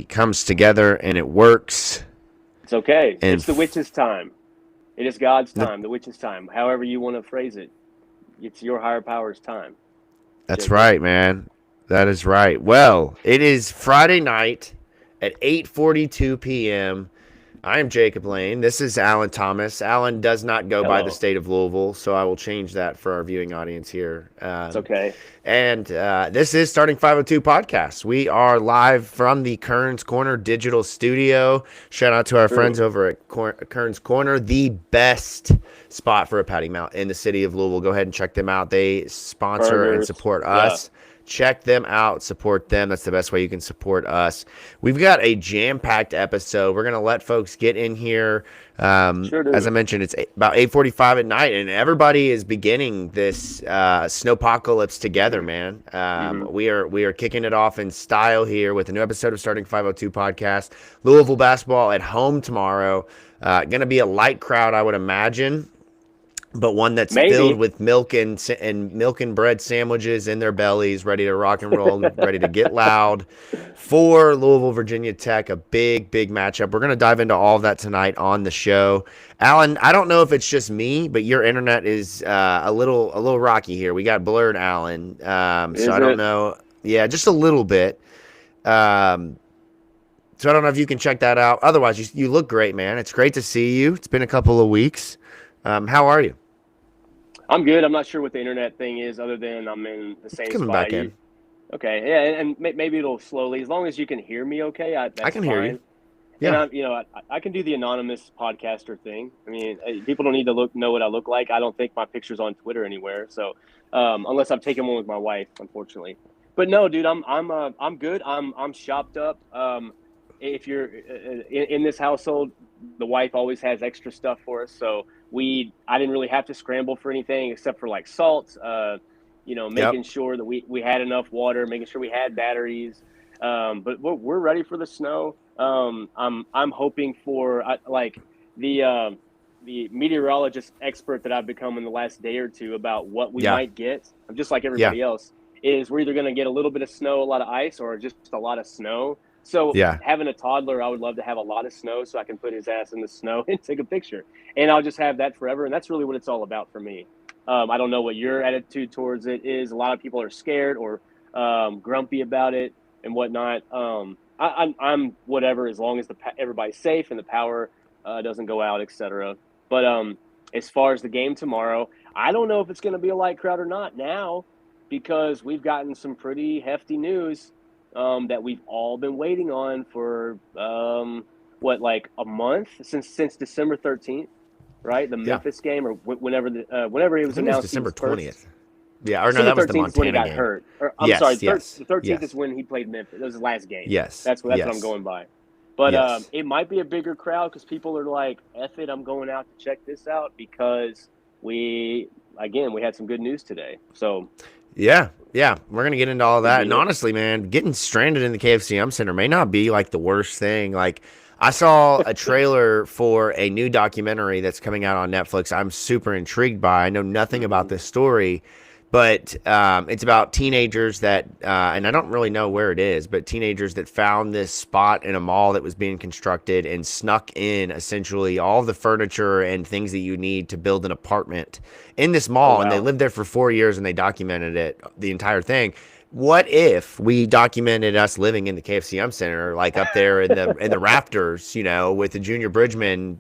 comes together and it works. It's okay. And It's the witch's time. It is God's time, the witch's time. However you want to phrase it, it's your higher power's time, that's Jacob. right, man. That is right. Well, it is Friday night at 8:42 p.m. I am Jacob Lane. This is Alan Thomas. Alan does not go by the Hello. state of Louisville, so I will change that for our viewing audience here. It's okay. And this is Starting 502 Podcast. We are live from the Kearns Corner Digital Studio. Shout out to our friends True. over at Kearns Corner, the best spot for a patty melt in the city of Louisville. Go ahead and check them out. They sponsor and Burgers. support Yeah. us. Check them out, support them. That's the best way you can support us. We've got a jam-packed episode. We're gonna let folks get in here. Sure As I do. mentioned, it's about 8:45 at night, and everybody is beginning this snowpocalypse together, man. Hmm. We are kicking it off in style here with a new episode of Starting 502 Podcast. Louisville basketball at home tomorrow. Gonna be a light crowd, I would imagine, but one that's filled Maybe. with milk and bread sandwiches in their bellies, ready to rock and roll, ready to get loud for Louisville, Virginia Tech. A big matchup. We're gonna dive into all of that tonight on the show. Alan, I don't know if it's just me, but your internet is a little rocky here. We got blurred, Alan. So Is I don't it? know. Yeah, just a little bit. Um, so I don't know if you can check that out. Otherwise, you look great, man. It's great to see you. It's been a couple of weeks. How are you? I'm good. I'm not sure what the internet thing is, other than I'm in the It's same coming spot. back You in. okay? Yeah, and maybe it'll slowly, as long as you can hear me. Okay, I that's can hear you. fine. And Yeah. I can do the anonymous podcaster thing. I mean, people don't need to know what I look like. I don't think my picture's on Twitter anywhere. So, unless I'm taking one with my wife, unfortunately. But no, dude, I'm good. I'm shopped up. If you're in this household, the wife always has extra stuff for us. So I didn't really have to scramble for anything except for like salt. Yep. Making sure that we had enough water, making sure we had batteries. But we're ready for the snow. I'm hoping for like the the meteorologist expert that I've become in the last day or two about what we Yeah. might get. I'm just like Yeah. everybody else. Is we're either going to get a little bit of snow, a lot of ice, or just a lot of snow. So Yeah. having a toddler, I would love to have a lot of snow so I can put his ass in the snow and take a picture, and I'll just have that forever. And that's really what it's all about for me. I don't know what your attitude towards it is. A lot of people are scared or grumpy about it and whatnot. I'm whatever as long as everybody's safe and the power doesn't go out, etc. But as far as the game tomorrow, I don't know if it's going to be a light crowd or not now because we've gotten some pretty hefty news that we've all been waiting on for like a month since December 13th, right? The Yeah. Memphis game or whenever it I was think it was announced he December was hurt. 20th. Yeah. Or no, December that was the 13th is when he Montana got game. hurt. Or I'm sorry, Yes. Yes. the 13th is Yes. when he played Memphis. That was his last game. Yes. That's what I'm Yes. going by. But Yes. it might be a bigger crowd because people are like, "Eff it, I'm going out to check this out," because we had some good news today. So Yeah. Yeah. We're going to get into all should that. be And lit. honestly, man, getting stranded in the KFCM Center may not be like the worst thing. Like, I saw a trailer for a new documentary that's coming out on Netflix. I'm super intrigued by. I know nothing about Hmm. this story, but it's about teenagers that, and I don't really know where it is, but teenagers that found this spot in a mall that was being constructed and snuck in essentially all the furniture and things that you need to build an apartment in this Oh mall. And they wow. lived there for 4 years and they documented it, the entire thing. What if we documented us living in the KFCM Center, like up there in the Raptors, with the Junior Bridgman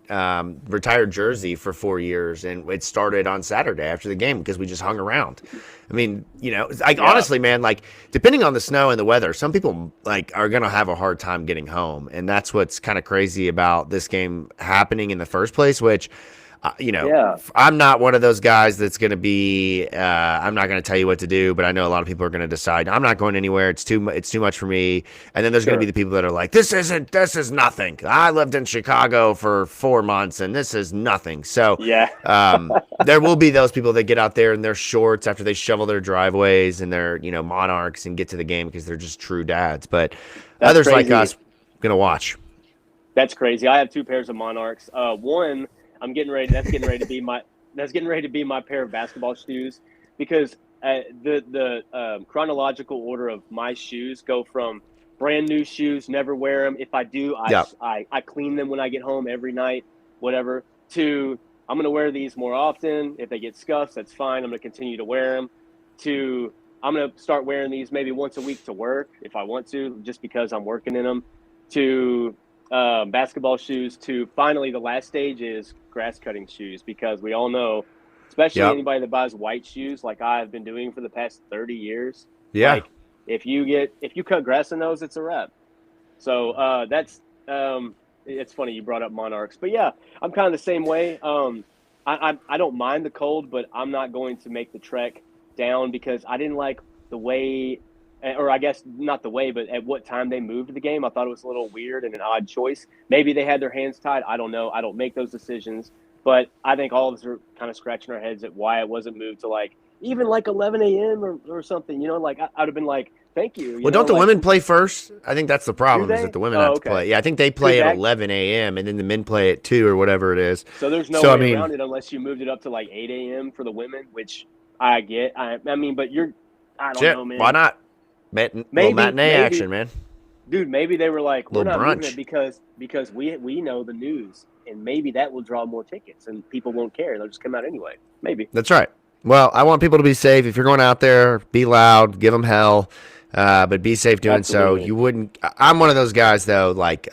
retired jersey for 4 years, and it started on Saturday after the game because we just hung around. I mean, like Yeah. honestly, man, like depending on the snow and the weather, some people like are gonna have a hard time getting home, and that's what's kind of crazy about this game happening in the first place, which Yeah. I'm not one of those guys that's going to be. I'm not going to tell you what to do, but I know a lot of people are going to decide I'm not going anywhere. It's too much for me. And then there's going to be Sure. the people that are like, this is nothing. I lived in Chicago for 4 months, and this is nothing. So Yeah. there will be those people that get out there in their shorts after they shovel their driveways and their monarchs and get to the game because they're just true dads. But That's others like crazy. us going to watch. That's crazy. I have two pairs of Monarchs. One, I'm getting ready. That's getting ready to be my pair of basketball shoes because the chronological order of my shoes go from brand new shoes, never wear them. If I do, Yep. I clean them when I get home every night, whatever. To I'm going to wear these more often. If they get scuffs, that's fine. I'm going to continue to wear them. To I'm going to start wearing these maybe once a week to work if I want to, just because I'm working in them. To basketball shoes. To finally, the last stage is grass cutting shoes, because we all know, especially Yep. anybody that buys white shoes like I've been doing for the past 30 years, Yeah. like if you cut grass in those, it's a wrap. So that's it's funny you brought up Monarchs, but yeah, I'm kind of the same way. I don't mind the cold, but I'm not going to make the trek down because I didn't like the way, or I guess not the way, but at what time they moved the game. I thought it was a little weird and an odd choice. Maybe they had their hands tied. I don't know. I don't make those decisions, but I think all of us are kind of scratching our heads at why it wasn't moved to like even like 11 a.m. or something. You know, like I'd have been like, thank you. Well, don't the Like, women play first? I think that's the do problem, is that they? the women Oh, have to okay. play. Yeah, I think they play Could at that 11 a.m. and then the men play at 2 or whatever it is. So there's no So, I way mean, around it unless you moved it up to like 8 a.m. for the women, which I get. I mean, but I don't shit, know, why man. not? Little matinee action, Maybe, man. dude, maybe they were like, we're Little not moving it brunch. because we know the news, and maybe that will draw more tickets, and people won't care. They'll just come out anyway. Maybe. That's right. Well, I want people to be safe. If you're going out there, be loud, give them hell, but be safe doing so. Absolutely. You wouldn't. I'm one of those guys, though. Like,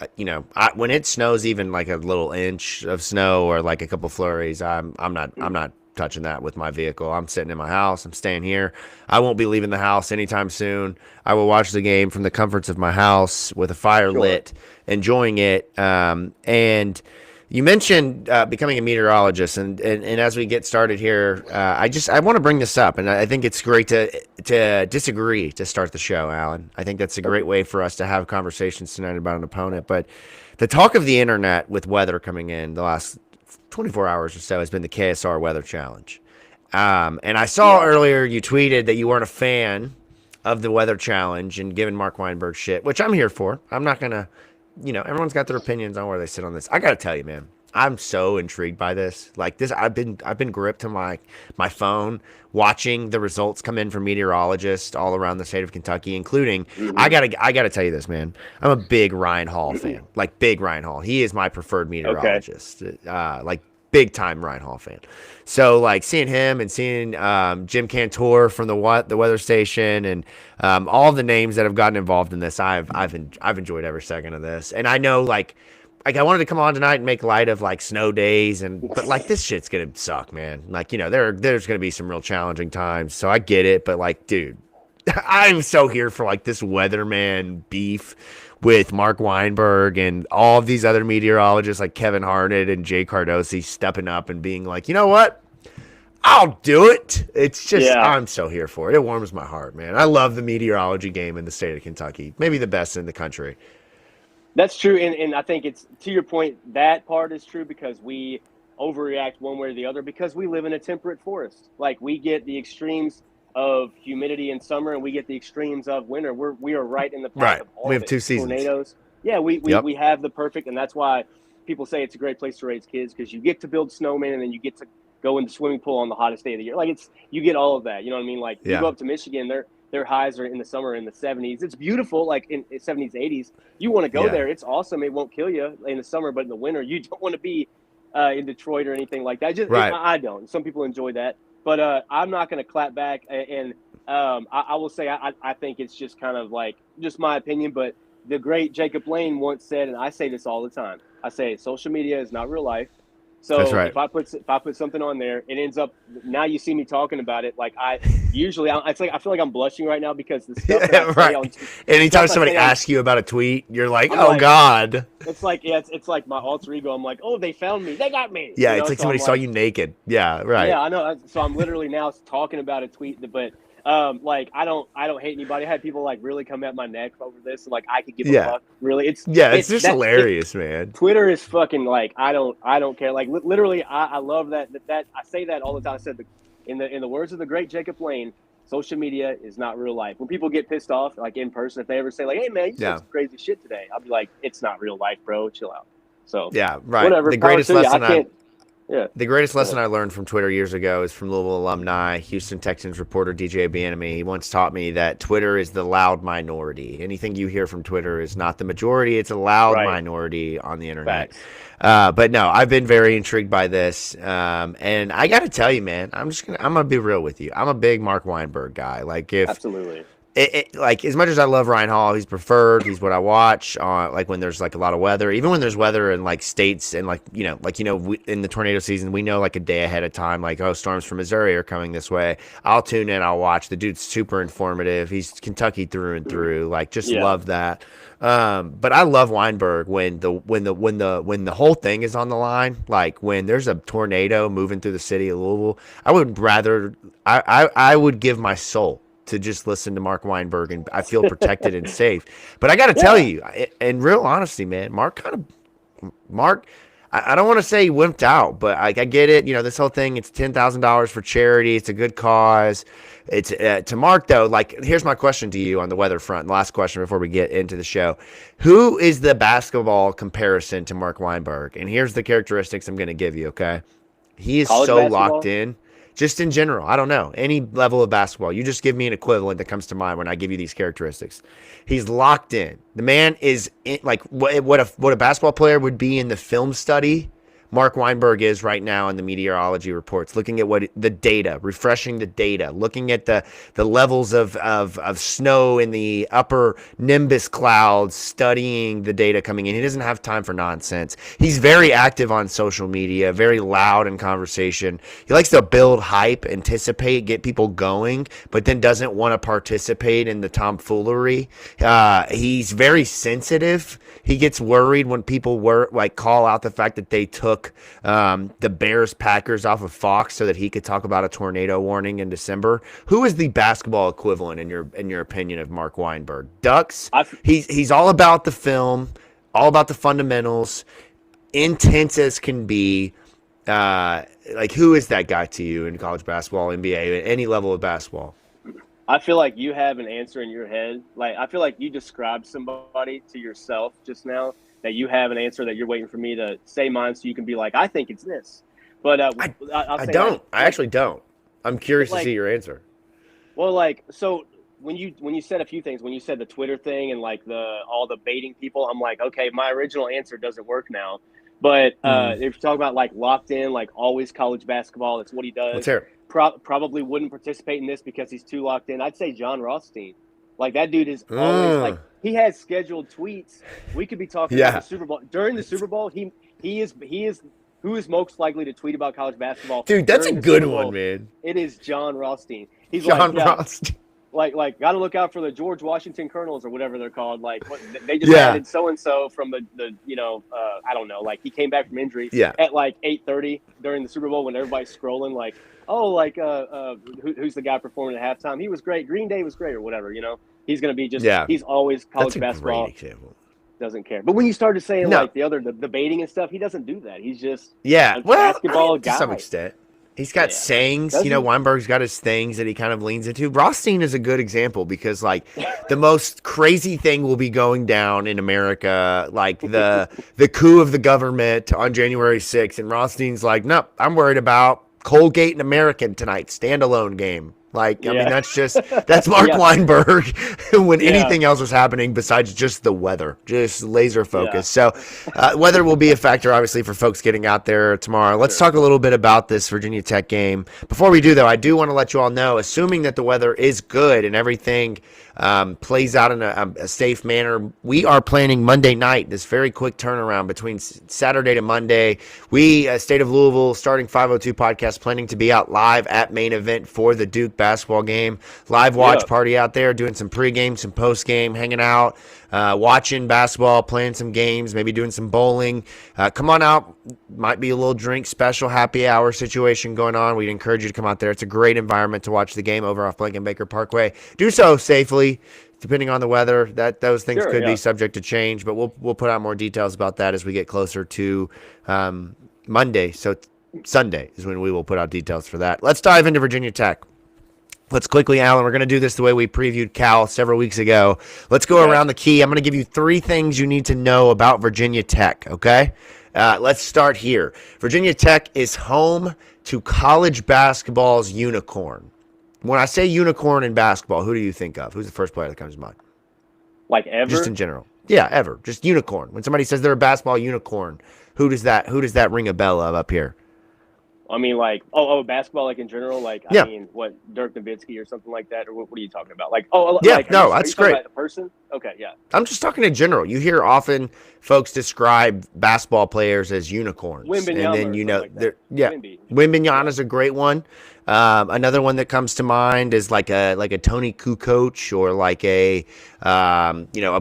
when it snows, even like a little inch of snow or like a couple flurries, I'm not touching that with my vehicle. I'm sitting in my house. I'm staying here. I won't be leaving the house anytime soon. I will watch the game from the comforts of my house with a fire Sure. lit, enjoying it. And you mentioned becoming a meteorologist, and as we get started here, I want to bring this up, and I think it's great to disagree to start the show, Alan. I think that's a great Okay. way for us to have conversations tonight about an opponent. But the talk of the internet with weather coming in the last 24 hours or so has been the KSR Weather Challenge. And I saw Yeah. earlier you tweeted that you weren't a fan of the Weather Challenge and giving Mark Weinberg shit, which I'm here for. I'm not gonna, everyone's got their opinions on where they sit on this. I gotta tell you, man, I'm so intrigued by this. Like this, I've been gripped to my phone watching the results come in from meteorologists all around the state of Kentucky, including I Hmm. gotta tell you this, man. I'm a big Ryan Hall fan, like big Ryan Hall. He is my preferred Okay. meteorologist, like big time Ryan Hall fan. So like seeing him and seeing Jim Cantor from the weather station and all the names that have gotten involved in this, I've enjoyed every second of this. And I know like I wanted to come on tonight and make light of like snow days but like this shit's gonna suck, man. Like there's gonna be some real challenging times. So I get it, but like, dude, I'm so here for like this weatherman beef with Mark Weinberg and all of these other meteorologists like Kevin Harnett and Jay Cardosi stepping up and being like, you know what? I'll do it. It's just, Yeah. I'm so here for it. It warms my heart, man. I love the meteorology game in the state of Kentucky. Maybe the best in the country. That's true, and I think it's to your point. That part is true because we overreact one way or the other because we live in a temperate forest. Like we get the extremes of humidity in summer, and we get the extremes of winter. We are right in the path Right. of We all of have it. two seasons. Tornadoes. Yeah, Yep. we have the perfect, and that's why people say it's a great place to raise kids because you get to build snowmen, and then you get to go in the swimming pool on the hottest day of the year. Like you get all of that. You know what I mean? Like you go Yeah. up to Michigan, their highs are in the summer in the 70s. It's beautiful, like in 70s, 80s. You want to go Yeah. there. It's awesome. It won't kill you in the summer, but in the winter, you don't want to be in Detroit or anything like that. Right. I don't. Some people enjoy that, but I'm not going to clap back. And I will say I think it's just kind of like just my opinion. But the great Jacob Lane once said, and I say this all the time. I say social media is not real life. That's So right. if I put something on there, it ends up now you see me talking about it. Like it's like I feel like I'm blushing right now because the stuff that I Yeah, say right. on the Anytime stuff I somebody say on asks you about a tweet, you're like, I'm oh like God. it's like yeah it's like my alter ego. I'm like, oh, they found me, they got me, Yeah, it's like So I'm somebody saw like, you naked. Yeah, yeah, right. I know. So I'm literally now talking about a tweet, but like I don't hate anybody. I had people like really come at my neck over this. Like I could give a Yeah. fuck. Really, Yeah, it's it's just that it. hilarious, man. Twitter is fucking like I don't care. Like literally, I love that I say that all the time. I said in the words of the great Jacob Lane, social media is not real life. When people get pissed off, like in person, if they ever say like, "Hey man, you said Yeah. some crazy shit today," I'll be like, "It's not real life, bro. Chill out." So Yeah, right. whatever, The power greatest to you. I lesson I've can't. Yeah. The greatest lesson I learned from Twitter years ago is from Louisville alumni, Houston Texans reporter DJ Bieniemy. He once taught me that Twitter is the loud minority. Anything you hear from Twitter is not the majority; it's a loud Right. minority on the internet. Facts. But no, I've been very intrigued by this, and I got to tell you, man, I'm gonna be real with you. I'm a big Mark Weinberg guy. Like if Absolutely. like as much as I love Ryan Hall, he's preferred. He's what I watch on like when there's like a lot of weather, even when there's weather in like states and like in the tornado season, we know like a day ahead of time, like oh storms from Missouri are coming this way. I'll tune in, I'll watch. The dude's super informative. He's Kentucky through and through. Like just Yeah. love that. But I love Weinberg when the whole thing is on the line. Like when there's a tornado moving through the city of Louisville, I would rather I would give my soul to just listen to Mark Weinberg, and I feel protected and safe. But I got to tell you, in real honesty, man, Mark, I don't want to say he wimped out, but I get it. You know, this whole thing, it's $10,000 for charity. It's a good cause. It's to Mark, though, like, here's my question to you on the weather front. The last question before we get into the show. Who is the basketball comparison to Mark Weinberg? And here's the characteristics I'm going to give you, okay? He is College so basketball? locked in. Just in general, I don't know. Any level of basketball. You just give me an equivalent that comes to mind when I give you these characteristics. He's locked in. The man is like what a basketball player would be in the film study. Mark Weinberg is right now in the meteorology reports, looking at what the data, refreshing the data, looking at the levels of snow in the upper nimbus clouds, studying the data coming in. He doesn't have time for nonsense. He's very active on social media, very loud in conversation. He likes to build hype, anticipate, get people going, but then doesn't want to participate in the tomfoolery. He's very sensitive. He gets worried when people call out the fact that they took the Bears Packers off of Fox so that he could talk about a tornado warning in December. Who is the basketball equivalent in your opinion of Mark Weinberg? Ducks. He's all about the film, all about the fundamentals, intense as can be. Like who is that guy to you in college basketball, NBA, any level of basketball? I feel like you have an answer in your head. Like I feel like you described somebody to yourself just now that you have an answer that you're waiting for me to say mine so you can be like, I think it's this. But I don't. I actually don't. I'm curious to see your answer. Well, like so when you said a few things, when you said the Twitter thing and like all the baiting people, I'm like, okay, my original answer doesn't work now. But if you're talking about like locked in, like always college basketball, that's what he does. Let's hear it. Probably wouldn't participate in this because he's too locked in. I'd say John Rothstein. Like that dude is always like he has scheduled tweets. We could be talking about the Super Bowl during the Super Bowl. He is who is most likely to tweet about college basketball. Dude, that's a good one, man. It is John Rothstein. He's John Rothstein. Like got to look out for the George Washington Colonels or whatever they're called. Like they just added so and so from the I don't know. Like he came back from injury at like 8:30 during the Super Bowl when everybody's scrolling like. Oh, like who's the guy performing at halftime? He was great. Green Day was great, or whatever. You know, he's going to be just. He's always college basketball. Great example. Doesn't care. But when you started saying like the baiting and stuff, he doesn't do that. He's just basketball guy to some extent. He's got sayings. You know, Weinberg's got his things that he kind of leans into. Rothstein is a good example because, like, the most crazy thing will be going down in America, like the coup of the government on January 6th, and Rothstein's like, nope, I'm worried about Colgate and American tonight, standalone game. Like, I mean, that's Mark Weinberg when anything else was happening besides just the weather, just laser focus. So weather will be a factor, obviously, for folks getting out there tomorrow. Let's talk a little bit about this Virginia Tech game. Before we do, though, I do want to let you all know, assuming that the weather is good and everything plays out in a safe manner, we are planning Monday night, this very quick turnaround between Saturday to Monday. We, State of Louisville, Starting 502 podcast, planning to be out live at Main Event for the Duke basketball game. Live watch party out there, doing some pregame, some postgame, hanging out, watching basketball, playing some games, maybe doing some bowling. Come on out. Might be a little drink special happy hour situation going on. We'd encourage you to come out there. It's a great environment to watch the game over off Blank and Baker Parkway. Do so safely, depending on the weather. Those things could be subject to change, but we'll put out more details about that as we get closer to Monday. So Sunday is when we will put out details for that. Let's dive into Virginia Tech. Let's quickly, Alan, we're going to do this the way we previewed Cal several weeks ago. Let's go around the key. I'm going to give you 3 things you need to know about Virginia Tech, okay? Let's start here. Virginia Tech is home to college basketball's unicorn. When I say unicorn in basketball, who do you think of? Who's the first player that comes to mind? Like Just ever? in general. Yeah, ever. Just unicorn. When somebody says they're a basketball unicorn, who does that ring a bell of up here? I mean, like, basketball, like in general, like, I Yeah. mean, what, Dirk Nowitzki or something like that, or what are you talking about? Like, oh, Yeah, like, no, are you that's talking great. about a person? Okay, yeah. I'm just talking in general. You hear often folks describe basketball players as unicorns, and Wimbenyama then or something like that. yeah, Wimby. Wembanyama Yeah. is a great one. Another one that comes to mind is like a Tony Kukoc or like a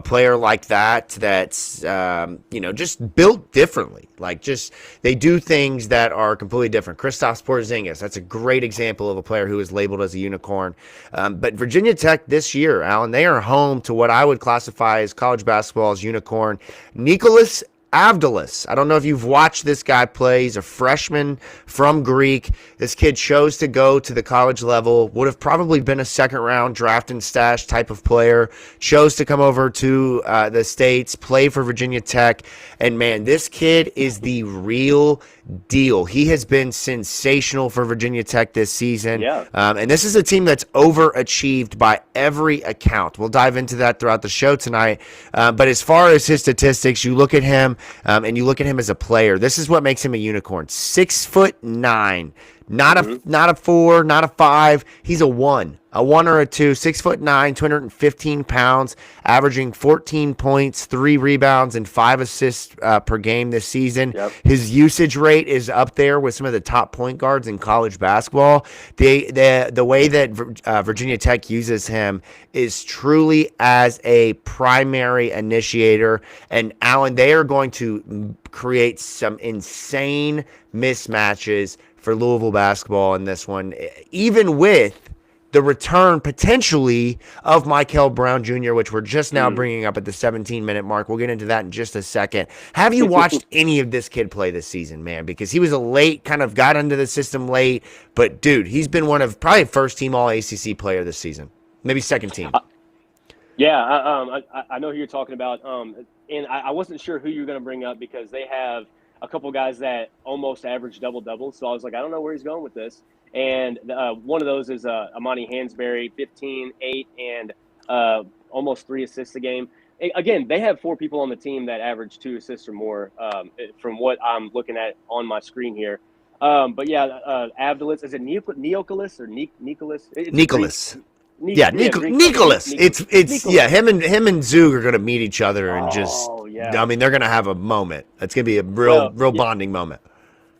player like that that's just built differently. Like just they do things that are completely different. Kristaps Porzingis, that's a great example of a player who is labeled as a unicorn. But Virginia Tech this year, Alan, they are home to what I would classify as college basketball's unicorn, Nicholas Avdilas. I don't know if you've watched this guy play. He's a freshman from Greek. This kid chose to go to the college level, would have probably been a second round draft and stash type of player, chose to come over to the States, play for Virginia Tech. And man, this kid is the real deal. He has been sensational for Virginia Tech this season. Yeah. And this is a team that's overachieved by every account. We'll dive into that throughout the show tonight. But as far as his statistics, you look at him and you look at him as a player. This is what makes him a unicorn. 6'9", not a 4, not a 5. He's a 1 or a 2. 6'9", 215 pounds, averaging 14 points, 3 rebounds, and 5 assists per game this season. Yep. His usage rate is up there with some of the top point guards in college basketball. The way that Virginia Tech uses him is truly as a primary initiator. And Alan, they are going to create some insane mismatches for Louisville basketball in this one, even with the return potentially of Mikel Brown Jr., which we're just now bringing up at the 17-minute mark. We'll get into that in just a second. Have you watched any of this kid play this season, man? Because he was kind of got into the system late, but dude, he's been one of probably first-team All-ACC player this season, maybe second team. Yeah, I know who you're talking about, and I wasn't sure who you were going to bring up because they have a couple guys that almost average double-doubles, so I was like, I don't know where he's going with this. And one of those is Amani Hansberry, 15, 8, and almost 3 assists a game. Again, they have 4 people on the team that average 2 assists or more from what I'm looking at on my screen here. But yeah, Avdilas, is it Neocolis or Nicholas? Nicholas. Yeah, Nicholas. It's yeah. Him and Zug are gonna meet each other and just. Yeah. I mean, they're gonna have a moment. It's gonna be a real bonding moment.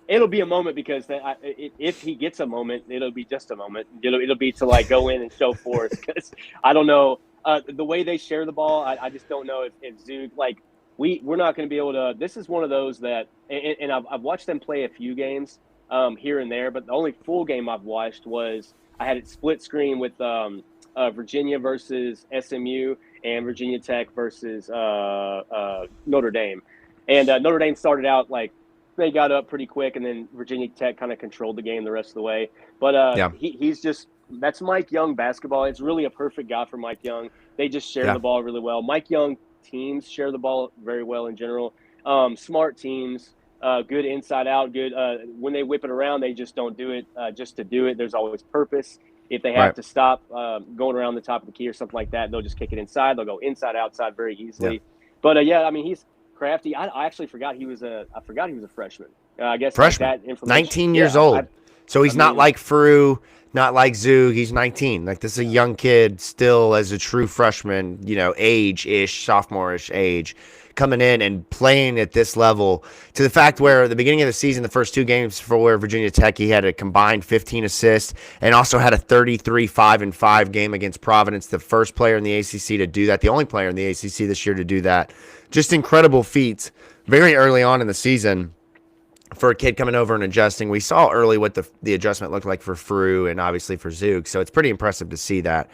It'll be a moment because if he gets a moment, it'll be just a moment. It'll be to like go in and show force because I don't know the way they share the ball. I just don't know if Zug like we're not going to be able to. This is one of those that and I've watched them play a few games here and there, but the only full game I've watched was I had it split screen with Virginia versus SMU and Virginia Tech versus Notre Dame, and Notre Dame started out like. They got up pretty quick, and then Virginia Tech kind of controlled the game the rest of the way. But he's just – that's Mike Young basketball. It's really a perfect guy for Mike Young. They just share the ball really well. Mike Young teams share the ball very well in general. Smart teams, good inside out, good when they whip it around, they just don't do it just to do it. There's always purpose. If they have to stop going around the top of the key or something like that, they'll just kick it inside. They'll go inside, outside very easily. Yeah. But, I mean, he's – crafty. I actually forgot he was a freshman. I guess freshman. Like that information. 19 years old. So he's not like Frew, not like Zug. He's 19. Like this is a young kid still as a true freshman, age-ish, sophomore-ish age, coming in and playing at this level to the fact where at the beginning of the season, the first 2 games for Virginia Tech, he had a combined 15 assists and also had a 33-5-5 game against Providence, the first player in the ACC to do that, the only player in the ACC this year to do that. Just incredible feats very early on in the season for a kid coming over and adjusting. We saw early what the adjustment looked like for Frew and obviously for Zug, so it's pretty impressive to see that.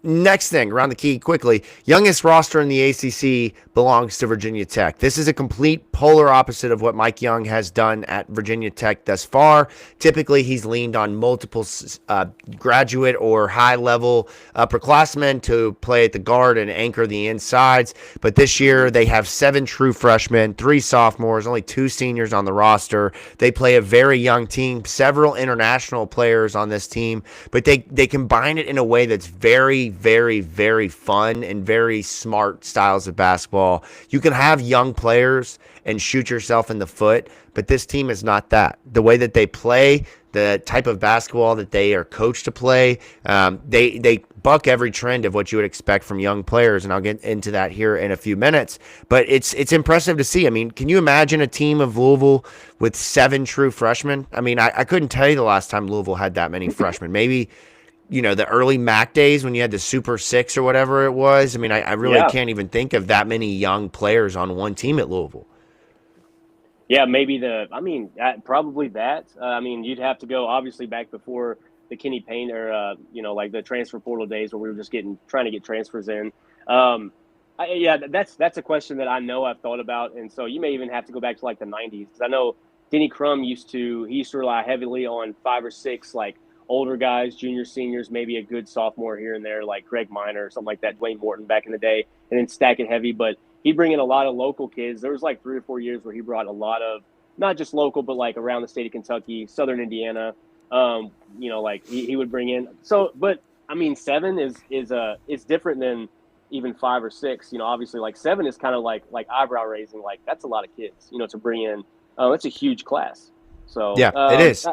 Next thing, around the key quickly, youngest roster in the ACC belongs to Virginia Tech. This is a complete polar opposite of what Mike Young has done at Virginia Tech thus far. Typically, he's leaned on multiple graduate or high-level upperclassmen to play at the guard and anchor the insides. But this year, they have 7 true freshmen, 3 sophomores, only 2 seniors on the roster. They play a very young team, several international players on this team, but they combine it in a way that's very, very, very fun and very smart styles of basketball. You can have young players and shoot yourself in the foot, but this team is not that. The way that they play, the type of basketball that they are coached to play, they buck every trend of what you would expect from young players, and I'll get into that here in a few minutes. But it's impressive to see. I mean, can you imagine a team of Louisville with 7 true freshmen? I mean, I couldn't tell you the last time Louisville had that many freshmen. Maybe, the early MAC days when you had the Super Six or whatever it was. I mean, I really can't even think of that many young players on one team at Louisville. Yeah, maybe probably that. You'd have to go obviously back before the Kenny Payne or, like the transfer portal days where we were just trying to get transfers in. That's a question that I know I've thought about. And so you may even have to go back to like the 90s. I know Denny Crum used to rely heavily on 5 or 6 like older guys, juniors, seniors, maybe a good sophomore here and there, like Greg Minor or something like that, Dwayne Morton back in the day, and then stack it heavy. But he'd bring in a lot of local kids. There was like 3 or 4 years where he brought a lot of not just local, but like around the state of Kentucky, Southern Indiana. Like he would bring in. So, but 7 is different than even 5 or 6. Obviously like 7 is kind of like eyebrow raising. Like that's a lot of kids, to bring in. That's a huge class. So yeah, it is.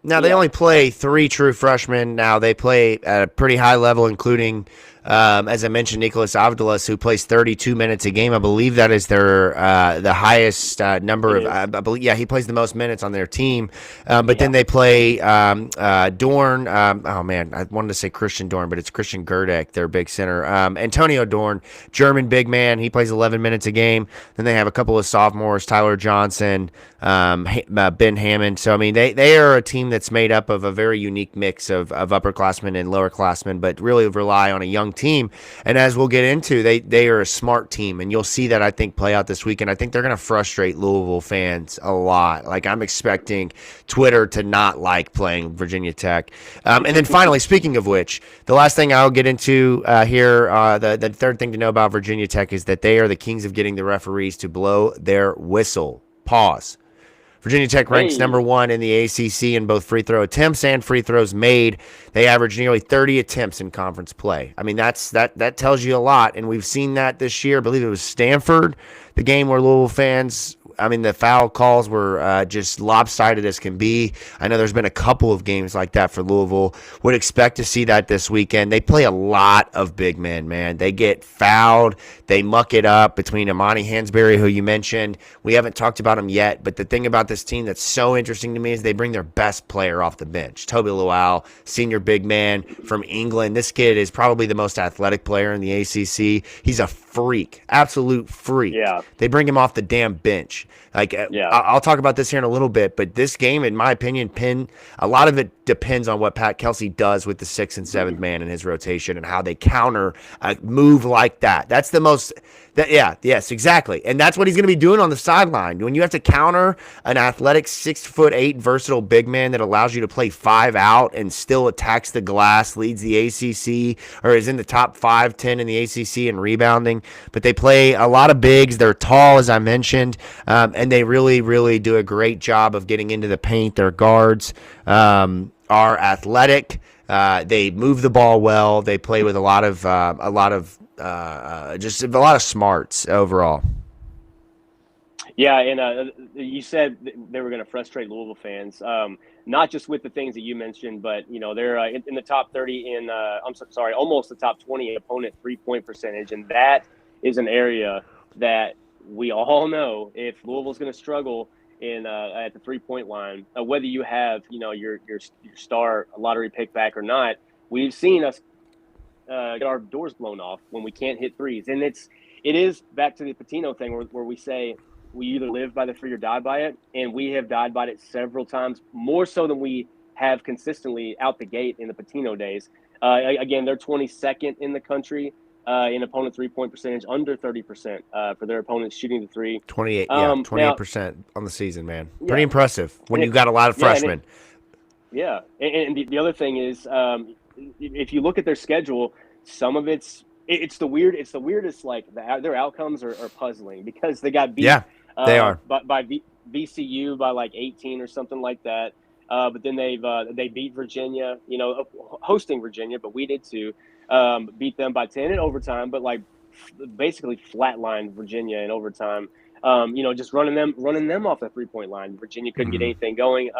Now, they only play 3 true freshmen. Now, they play at a pretty high level, including, as I mentioned, Nicholas Avdilas, who plays 32 minutes a game. I believe that is their the highest number of – I believe, he plays the most minutes on their team. But then they play Dorn. I wanted to say Christian Dorn, but it's Christian Gerdek, their big center. Antonio Dorn, German big man. He plays 11 minutes a game. Then they have a couple of sophomores, Tyler Johnson, Ben Hammond. So, they are a team that's made up of a very unique mix of upperclassmen and lowerclassmen, but really rely on a young team. And as we'll get into, they are a smart team, and you'll see that, I think, play out this weekend. I think they're going to frustrate Louisville fans a lot. Like, I'm expecting Twitter to not like playing Virginia Tech. And then finally, speaking of which, the last thing I'll get into here, the third thing to know about Virginia Tech is that they are the kings of getting the referees to blow their whistle. Pause. Virginia Tech ranks number 1 in the ACC in both free throw attempts and free throws made. They average nearly 30 attempts in conference play. That tells you a lot, and we've seen that this year. I believe it was Stanford, the game where Louisville fans – the foul calls were just lopsided as can be. I know there's been a couple of games like that for Louisville. Would expect to see that this weekend. They play a lot of big men, man. They get fouled. They muck it up between Imani Hansberry, who you mentioned. We haven't talked about him yet, but the thing about this team that's so interesting to me is they bring their best player off the bench. Toby Luau, senior big man from England. This kid is probably the most athletic player in the ACC. He's a freak, absolute freak. Yeah. They bring him off the damn bench. I'll talk about this here in a little bit, but this game, in my opinion, a lot of it depends on what Pat Kelsey does with the 6th and 7th man in his rotation and how they counter a move like that. That's the most yes, exactly. And that's what he's going to be doing on the sideline. When you have to counter an athletic 6'8" versatile big man that allows you to play 5 out and still attacks the glass, leads the ACC, or is in the top 5-10 in the ACC in rebounding. But they play a lot of bigs. They're tall, as I mentioned, and they really, really do a great job of getting into the paint. Their guards are athletic. They move the ball well. They play with a lot of smarts overall. Yeah, and you said they were going to frustrate Louisville fans, not just with the things that you mentioned, but they're in the top 30 in almost the top 20 in opponent 3-point percentage, and that is an area that we all know if Louisville's going to struggle in at the 3-point line, whether you have your star lottery pick back or not, we've seen us get our doors blown off when we can't hit threes, and it is back to the Patino thing where we say we either live by the free or die by it, and we have died by it several times, more so than we have consistently out the gate in the Patino days. Again, they're 22nd in the country in opponent 3-point percentage, under 30% for their opponents shooting the three. 28, yeah, Now, 28% on the season, man. Pretty yeah, impressive when and you got a lot of freshmen. and the other thing is, if you look at their schedule, some of it's the weirdest. Like their outcomes are puzzling because they got beat Yeah, they are. by VCU by like 18 or something like that. But then they beat Virginia, hosting Virginia, but we did too. Beat them by 10 in overtime, but like basically flatlined Virginia in overtime. Just running them off the 3-point line. Virginia couldn't get anything going.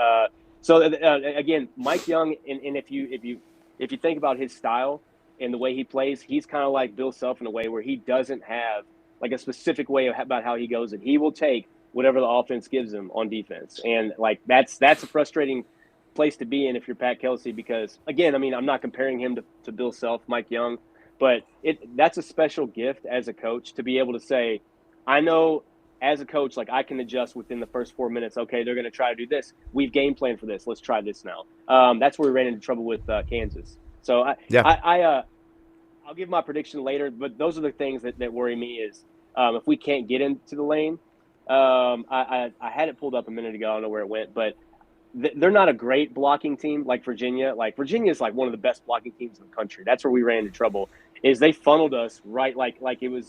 So again, Mike Young, and if you think about his style and the way he plays, he's kind of like Bill Self in a way where he doesn't have like a specific way about how he goes, and he will take whatever the offense gives him on defense, and like that's a frustrating place to be in if you're Pat Kelsey, because again, I mean, I'm not comparing him to Bill Self, Mike Young, but that's a special gift as a coach to be able to say, I know as a coach, like I can adjust within the first 4 minutes. Okay, they're going to try to do this. We've game planned for this. Let's try this now. That's where we ran into trouble with Kansas. So I'll give my prediction later, but those are the things that worry me is if we can't get into the lane. I had it pulled up a minute ago. I don't know where it went, but they're not a great blocking team like Virginia. Like Virginia is like one of the best blocking teams in the country. That's where we ran into trouble. Is they funneled us right like it was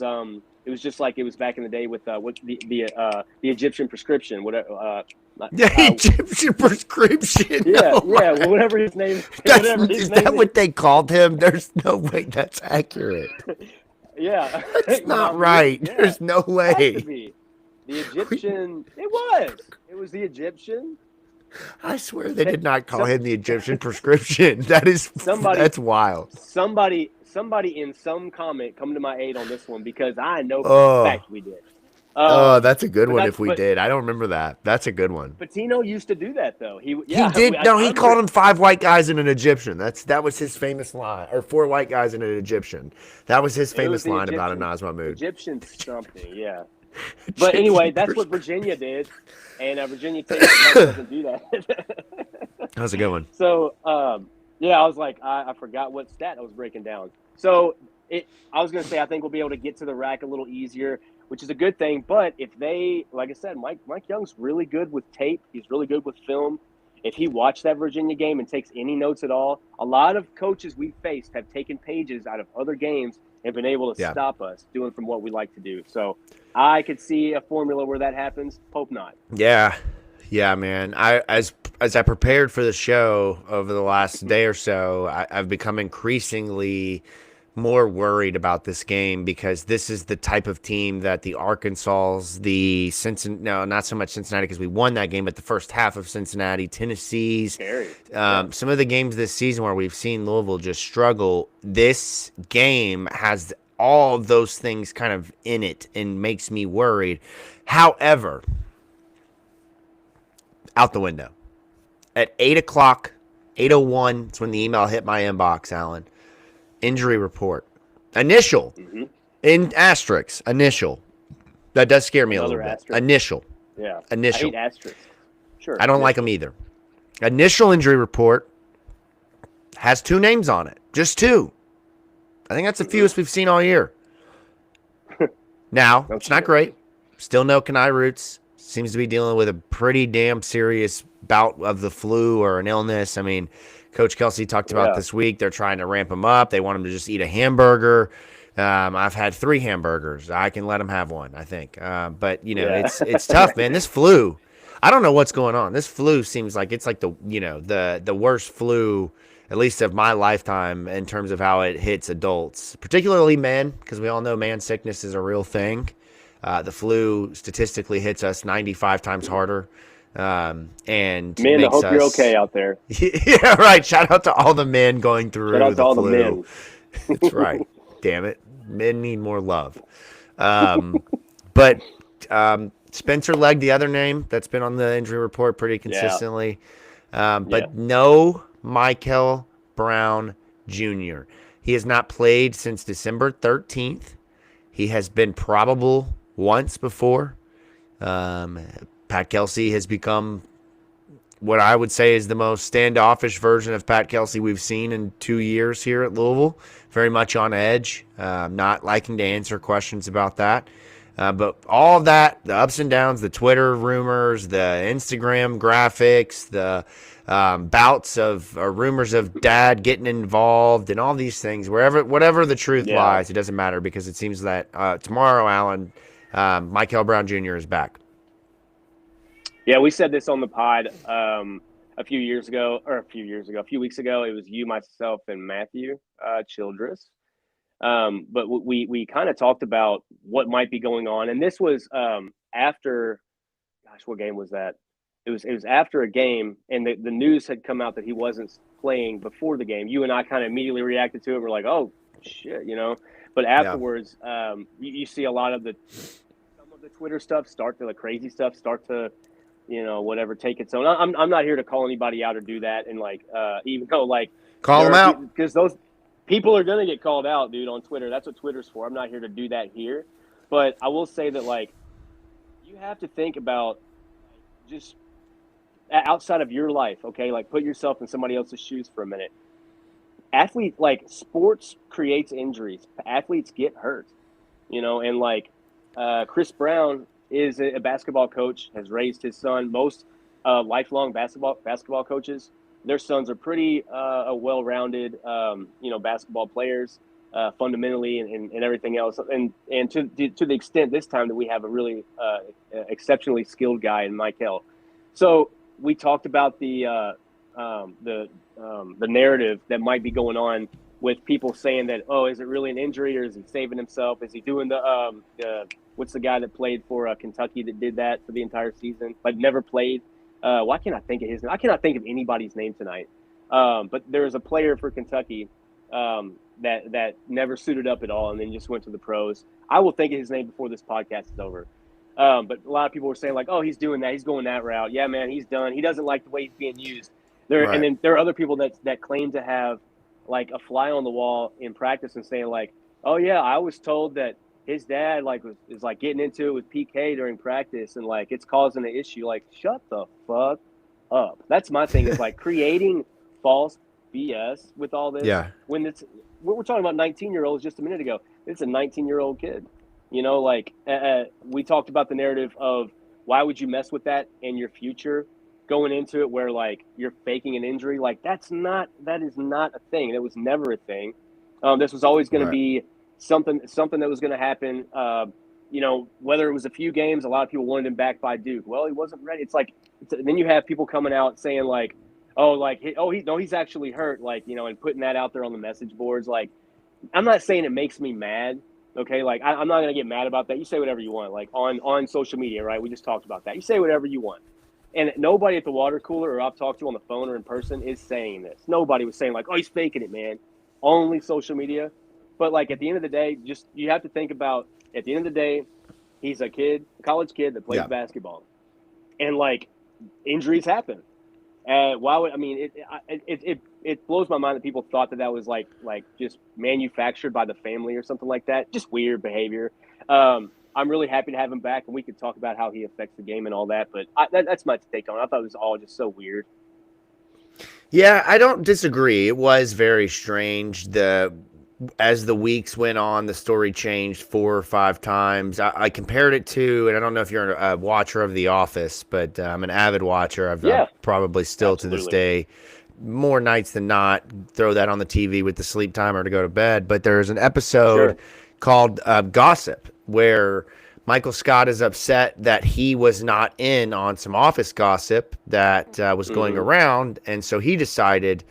just like it was back in the day with the Egyptian prescription, whatever. Egyptian prescription. Yeah, No yeah, way. whatever his name. Is that what they called him? There's no way that's accurate. Yeah, That's not right. Yeah. There's no way. It has to be. The Egyptian. It was the Egyptian. I swear they did not call him the Egyptian prescription. That's wild. Somebody in some comment come to my aid on this one, because I know for a fact we did. That's a good one if we did. I don't remember that. That's a good one. Patino used to do that though. He did. He called him 5 white guys and an Egyptian. That was his famous line. Or 4 white guys and an Egyptian. That was his famous line about a Naz Mahmoud. Egyptian something, yeah. But anyway, that's what Virginia did, and Virginia Tech doesn't do that. That was a good one. So, I was like, I forgot what stat I was breaking down. So, I was going to say, I think we'll be able to get to the rack a little easier, which is a good thing. But if they, like I said, Mike Young's really good with tape. He's really good with film. If he watched that Virginia game and takes any notes at all, a lot of coaches we've faced have taken pages out of other games and been able to stop us doing from what we like to do. So I could see a formula where that happens. Hope not. Yeah, man. As I prepared for the show over the last day or so, I've become increasingly more worried about this game, because this is the type of team that the Arkansas, not so much Cincinnati because we won that game, but the first half of Cincinnati, Tennessee's, some of the games this season where we've seen Louisville just struggle. This game has all of those things kind of in it and makes me worried. However, out the window. At 8 o'clock, 8:01, it's when the email hit my inbox, Alan. Injury report. Initial. Mm-hmm. In asterisks. Initial. That does scare me a little bit. Asterisk. Initial. Yeah. Initial. I hate asterisks. Sure. I don't like them either. Initial injury report has 2 names on it. Just 2. I think that's the fewest we've seen all year. Now, it's not great. Still no Kanai Roots. Seems to be dealing with a pretty damn serious bout of the flu or an illness. I mean, Coach Kelsey talked about this week. They're trying to ramp him up. They want him to just eat a hamburger. I've had 3 hamburgers. I can let him have one, I think. But it's tough, man. This flu, I don't know what's going on. This flu seems like it's like the worst flu, at least of my lifetime, in terms of how it hits adults, particularly men, because we all know man sickness is a real thing. The flu statistically hits us 95 times harder. And men, I hope you're okay out there. Yeah, right. Shout out to all the men going through Shout out to all flu. the men. That's right. Damn it. Men need more love. But Spencer Legg, the other name that's been on the injury report pretty consistently. But no Mikel Brown Jr. He has not played since December 13th. He has been probable once before. Pat Kelsey has become what I would say is the most standoffish version of Pat Kelsey we've seen in 2 years here at Louisville. Very much on edge, not liking to answer questions about that. But all of that, the ups and downs, the Twitter rumors, the Instagram graphics, the bouts of rumors of dad getting involved, and all these things, whatever the truth lies, it doesn't matter, because it seems that tomorrow, Alan, Mikel Brown Jr. is back. Yeah, we said this on the pod a few weeks ago. It was you, myself, and Matthew Childress. But we kind of talked about what might be going on, and this was after, gosh, what game was that? It was after a game, and the news had come out that he wasn't playing before the game. You and I kind of immediately reacted to it. We're like, oh shit, you know. But afterwards, you see a lot of some of the Twitter stuff the crazy stuff start to, you know, whatever, take its own. I'm not here to call anybody out or do that, and like even though like call them out, because those people are going to get called out, dude, on Twitter. That's what Twitter's for. I'm not here to do that here. But I will say that, like, you have to think about just outside of your life, okay? Like, put yourself in somebody else's shoes for a minute. Sports creates injuries. Athletes get hurt, you know, and, like, Chris Brown is a basketball coach, has raised his son. Most lifelong basketball coaches, their sons are pretty well-rounded, you know, basketball players, fundamentally and everything else. And to the extent this time that we have a really exceptionally skilled guy in Mikel. So we talked about the narrative that might be going on with people saying that, oh, is it really an injury, or is he saving himself? Is he doing what's the guy that played for Kentucky that did that for the entire season but never played? Why can't I think of his name? I cannot think of anybody's name tonight. But there was a player for Kentucky that never suited up at all and then just went to the pros. I will think of his name before this podcast is over. But a lot of people were saying, like, oh, he's doing that. He's going that route. Yeah, man, he's done. He doesn't like the way he's being used. Right. And then there are other people that claim to have, like, a fly on the wall in practice and saying, like, oh, yeah, I was told that his dad, like, is like getting into it with PK during practice and, like, it's causing an issue. Like, shut the fuck up. That's my thing, is, like, creating false BS with all this. Yeah. When we're talking about 19-year-olds just a minute ago. It's a 19-year-old kid. You know, like, we talked about the narrative of why would you mess with that in your future going into it, where, like, you're faking an injury. Like, that is not a thing. That was never a thing. This was always going to be something that was going to happen. You know, whether it was a few games, a lot of people wanted him back by Duke. Well, he wasn't ready. It's like, then you have people coming out saying, like, he's actually hurt, like, you know, and putting that out there on the message boards. Like, I'm not saying it makes me mad. Okay, like, I'm not gonna get mad about that. You say whatever you want, like on social media, right? We just talked about that. You say whatever you want, and nobody at the water cooler or I've talked to on the phone or in person is saying this. Nobody was saying, like, oh, he's faking it, man. Only social media. But, like, at the end of the day, just, you have to think about, at the end of the day, he's a college kid that plays basketball, and, like, injuries happen. Why would, I mean, it blows my mind that people thought that was like just manufactured by the family or something like that. Just weird behavior. I'm really happy to have him back, and we could talk about how he affects the game and all that. But that's my take on it. I thought it was all just so weird. Yeah, I don't disagree. It was very strange. As the weeks went on, the story changed 4 or 5 times. I compared it to, and I don't know if you're a watcher of The Office, but I'm an avid watcher. I've probably still to this day, more nights than not, throw that on the TV with the sleep timer to go to bed. But there's an episode called Gossip, where Michael Scott is upset that he was not in on some office gossip that was going around, and so he decided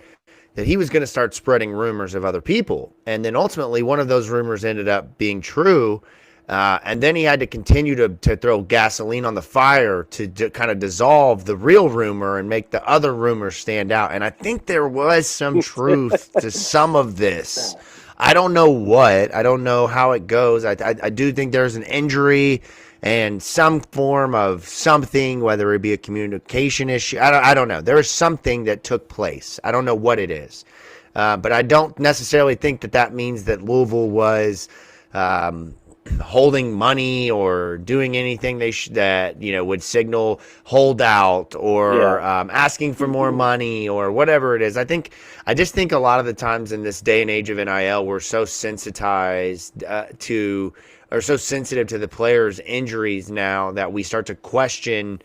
that he was going to start spreading rumors of other people. And then ultimately one of those rumors ended up being true. And then he had to continue to throw gasoline on the fire to kind of dissolve the real rumor and make the other rumors stand out. And I think there was some truth to some of this. I don't know what. I don't know how it goes. I do think there's an injury and some form of something, whether it be a communication issue. I don't know. There is something that took place. I don't know what it is. But I don't necessarily think that means that Louisville was holding money or doing anything that would signal holdout or Yeah. asking for more money or whatever it is. I just think a lot of the times in this day and age of NIL, we're so sensitized to or so sensitive to the players' injuries now that we start to question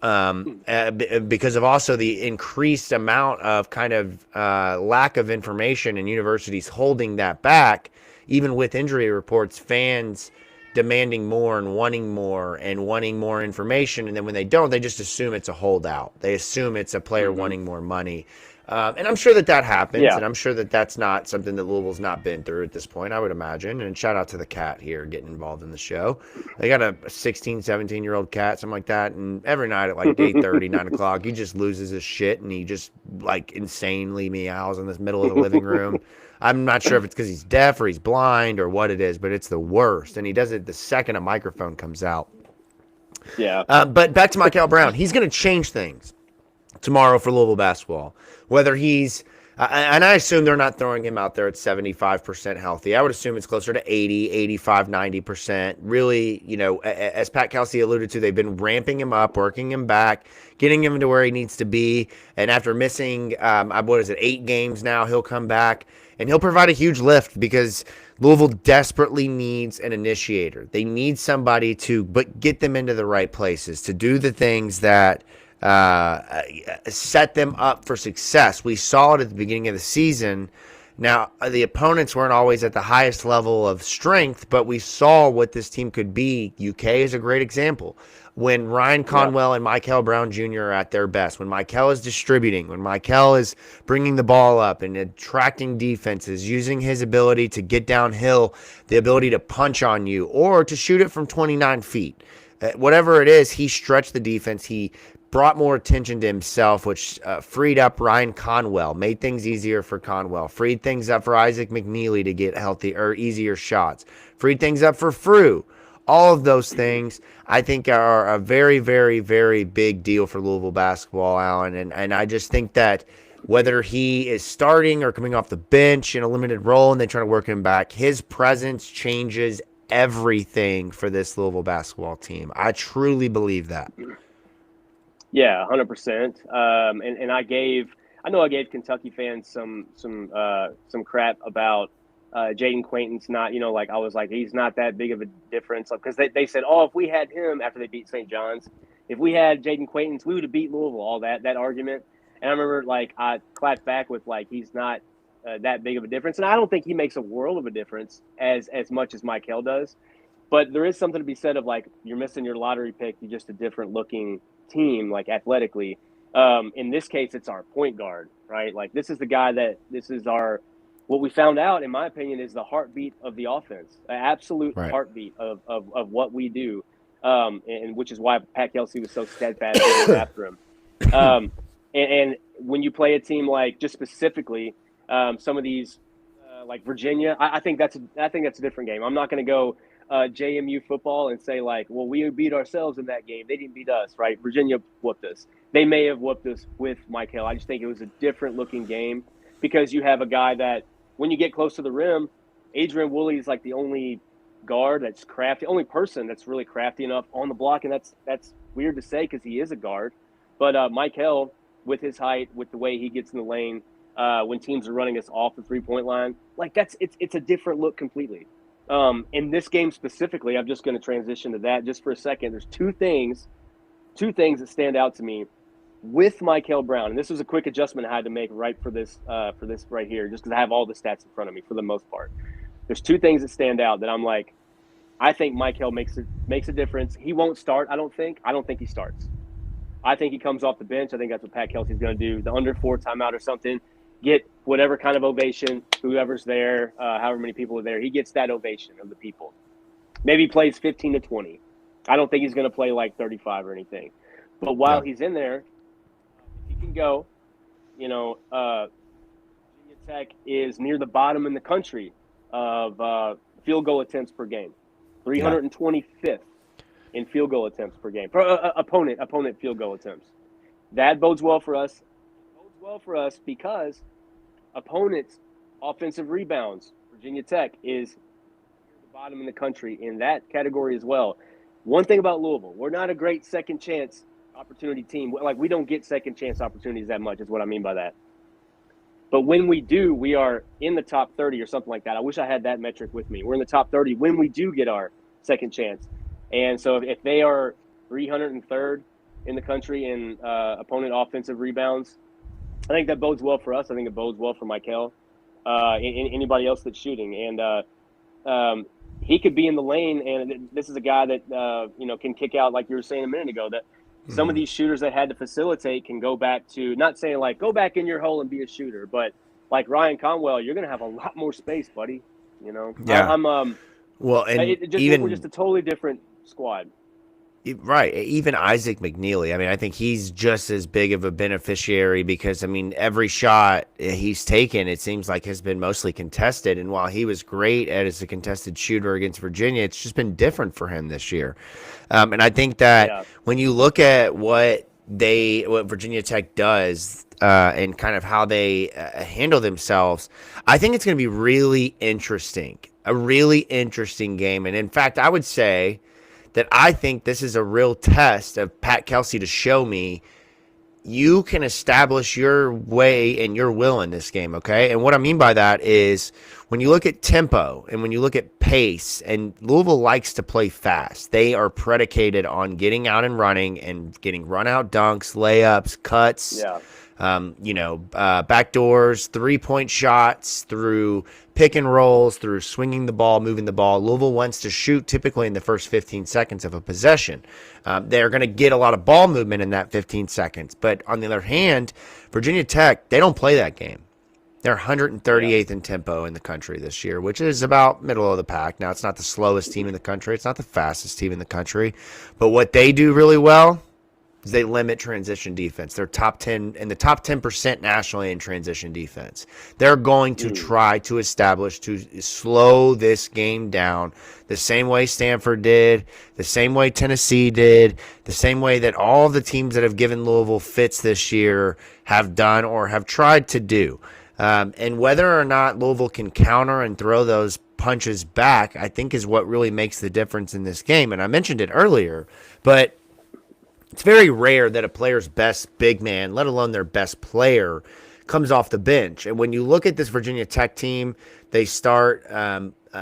because of also the increased amount of kind of lack of information and universities holding that back, even with injury reports, fans demanding more and wanting more information. And then when they don't, they just assume it's a holdout. They assume it's a player Mm-hmm. wanting more money. And I'm sure that happens, Yeah. and I'm sure that that's not something that Louisville's not been through at this point, I would imagine. And shout out to the cat here getting involved in the show. They got a 16, 17-year-old cat, something like that, and every night at like 8:30, 9 o'clock, he just loses his shit, and he just like insanely meows in the middle of the living room. I'm not sure if it's because he's deaf or he's blind or what it is, but it's the worst. And he does it the second a microphone comes out. Yeah. But back to Mikel Brown. He's going to change things tomorrow for Louisville basketball. Whether he's and I assume they're not throwing him out there at 75% healthy. I would assume it's closer to 80, 85, 90%. Really, as Pat Kelsey alluded to, they've been ramping him up, working him back, getting him to where he needs to be. And after missing, 8 games now, he'll come back and he'll provide a huge lift because Louisville desperately needs an initiator. They need somebody to get them into the right places, to do the things that set them up for success. We saw it at the beginning of the season. Now, the opponents weren't always at the highest level of strength, but we saw what this team could be. UK is a great example. When Ryan Conwell and Mikel Brown Jr. are at their best, when Mikel is distributing, when Mikel is bringing the ball up and attracting defenses, using his ability to get downhill, the ability to punch on you, or to shoot it from 29 feet. Whatever it is, he stretched the defense. He brought more attention to himself, which freed up Ryan Conwell, made things easier for Conwell, freed things up for Isaac McNeely to get healthy or easier shots, freed things up for Frew. All of those things, I think, are a very, very, very big deal for Louisville basketball, Alan. And I just think that whether he is starting or coming off the bench in a limited role and they try to work him back, his presence changes everything for this Louisville basketball team. I truly believe that. Yeah, 100%. And I know I gave Kentucky fans some crap about Jaden Quaintance not, I was like, he's not that big of a difference. Because they said, oh, if we had him after they beat St. John's, if we had Jaden Quaintance, we would have beat Louisville, all that argument. And I remember, I clapped back with, he's not that big of a difference. And I don't think he makes a world of a difference as much as Mikel does. But there is something to be said of, you're missing your lottery pick. You're just a different looking team, athletically. In this case, it's our point guard, right? This is the guy what we found out, in my opinion, is the heartbeat of the offense, the absolute heartbeat of what we do, and which is why Pat Kelsey was so steadfast after him. And when you play a team just specifically, some of these Virginia, I think that's a different game. I'm not going to go JMU football and say well, we beat ourselves in that game. They didn't beat us, right? Virginia whooped us. They may have whooped us with Mikel. I just think it was a different looking game because you have a guy that when you get close to the rim, Adrian Woolley is the only guard that's crafty, only person that's really crafty enough on the block, and that's weird to say because he is a guard. But Mikel, with his height, with the way he gets in the lane, when teams are running us off the 3-point line, it's a different look completely. In this game specifically, I'm just going to transition to that just for a second. There's two things that stand out to me with Mikel Brown, and this was a quick adjustment I had to make right for this right here, just because I have all the stats in front of me for the most part. There's two things that stand out that I'm I think Mikel makes a difference. He won't start, I don't think he starts. I think he comes off the bench. I think that's what Pat Kelsey's going to do. The under 4 timeout or something, get whatever kind of ovation, whoever's there, however many people are there, he gets that ovation of the people. Maybe he plays 15 to 20. I don't think he's going to play 35 or anything. But while he's in there, if he can go, Virginia Tech is near the bottom in the country of field goal attempts per game, 325th in field goal attempts per game, opponent field goal attempts. That bodes well for us. It bodes well for us because opponents' offensive rebounds, Virginia Tech is near the bottom in the country in that category as well. One thing about Louisville, we're not a great second chance opportunity team. Like, we don't get second chance opportunities that much is what I mean by that. But when we do, we are in the top 30 or something like that. I wish I had that metric with me. We're in the top 30 when we do get our second chance. And so if they are 303rd in the country in opponent offensive rebounds, I think that bodes well for us. I think it bodes well for Mikel, anybody else that's shooting. And he could be in the lane, and this is a guy that can kick out, like you were saying a minute ago, that some of these shooters that had to facilitate can go back to, not saying like go back in your hole and be a shooter, but like Ryan Conwell, you're going to have a lot more space, buddy. Yeah. Well, and we're just a totally different squad. Right. Even Isaac McNeely. I mean, I think he's just as big of a beneficiary because, I mean, every shot he's taken, it seems like, has been mostly contested. And while he was great as a contested shooter against Virginia, it's just been different for him this year. And I think that when you look at what Virginia Tech does and kind of how they handle themselves, I think it's going to be really interesting, a really interesting game. And in fact, I would say that I think this is a real test of Pat Kelsey to show me you can establish your way and your will in this game, okay? And what I mean by that is when you look at tempo and when you look at pace, and Louisville likes to play fast. They are predicated on getting out and running and getting run-out dunks, layups, cuts, backdoors, three-point shots, through pick and rolls, through swinging the ball, moving the ball. Louisville wants to shoot typically in the first 15 seconds of a possession. They're going to get a lot of ball movement in that 15 seconds. But on the other hand, Virginia Tech, they don't play that game. They're 138th in tempo in the country this year, which is about middle of the pack. Now, it's not the slowest team in the country. It's not the fastest team in the country. But what they do really well is they limit transition defense. They're top 10 in the top 10% nationally in transition defense. They're going to try to establish, to slow this game down the same way Stanford did, the same way Tennessee did, the same way that all of the teams that have given Louisville fits this year have done or have tried to do. And whether or not Louisville can counter and throw those punches back, I think is what really makes the difference in this game. And I mentioned it earlier, but it's very rare that a player's best big man, let alone their best player, comes off the bench. And when you look at this Virginia Tech team, they start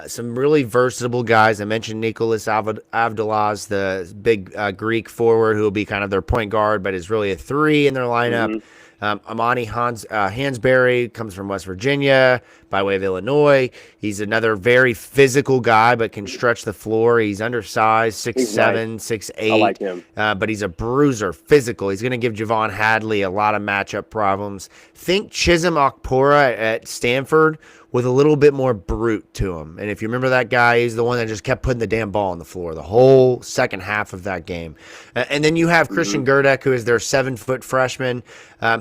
some really versatile guys. I mentioned Nicholas Avdolaz, the big Greek forward who will be kind of their point guard, but is really a three in their lineup. Amani Hansberry comes from West Virginia by way of Illinois. He's another very physical guy, but can stretch the floor. He's undersized, 6'7", 6'8". I like him. But he's a bruiser, physical. He's going to give Javon Hadley a lot of matchup problems. Think Chisholm Okpora at Stanford with a little bit more brute to him. And if you remember that guy, he's the one that just kept putting the damn ball on the floor the whole second half of that game. And then you have Christian Gerdek, who is their 7-foot freshman,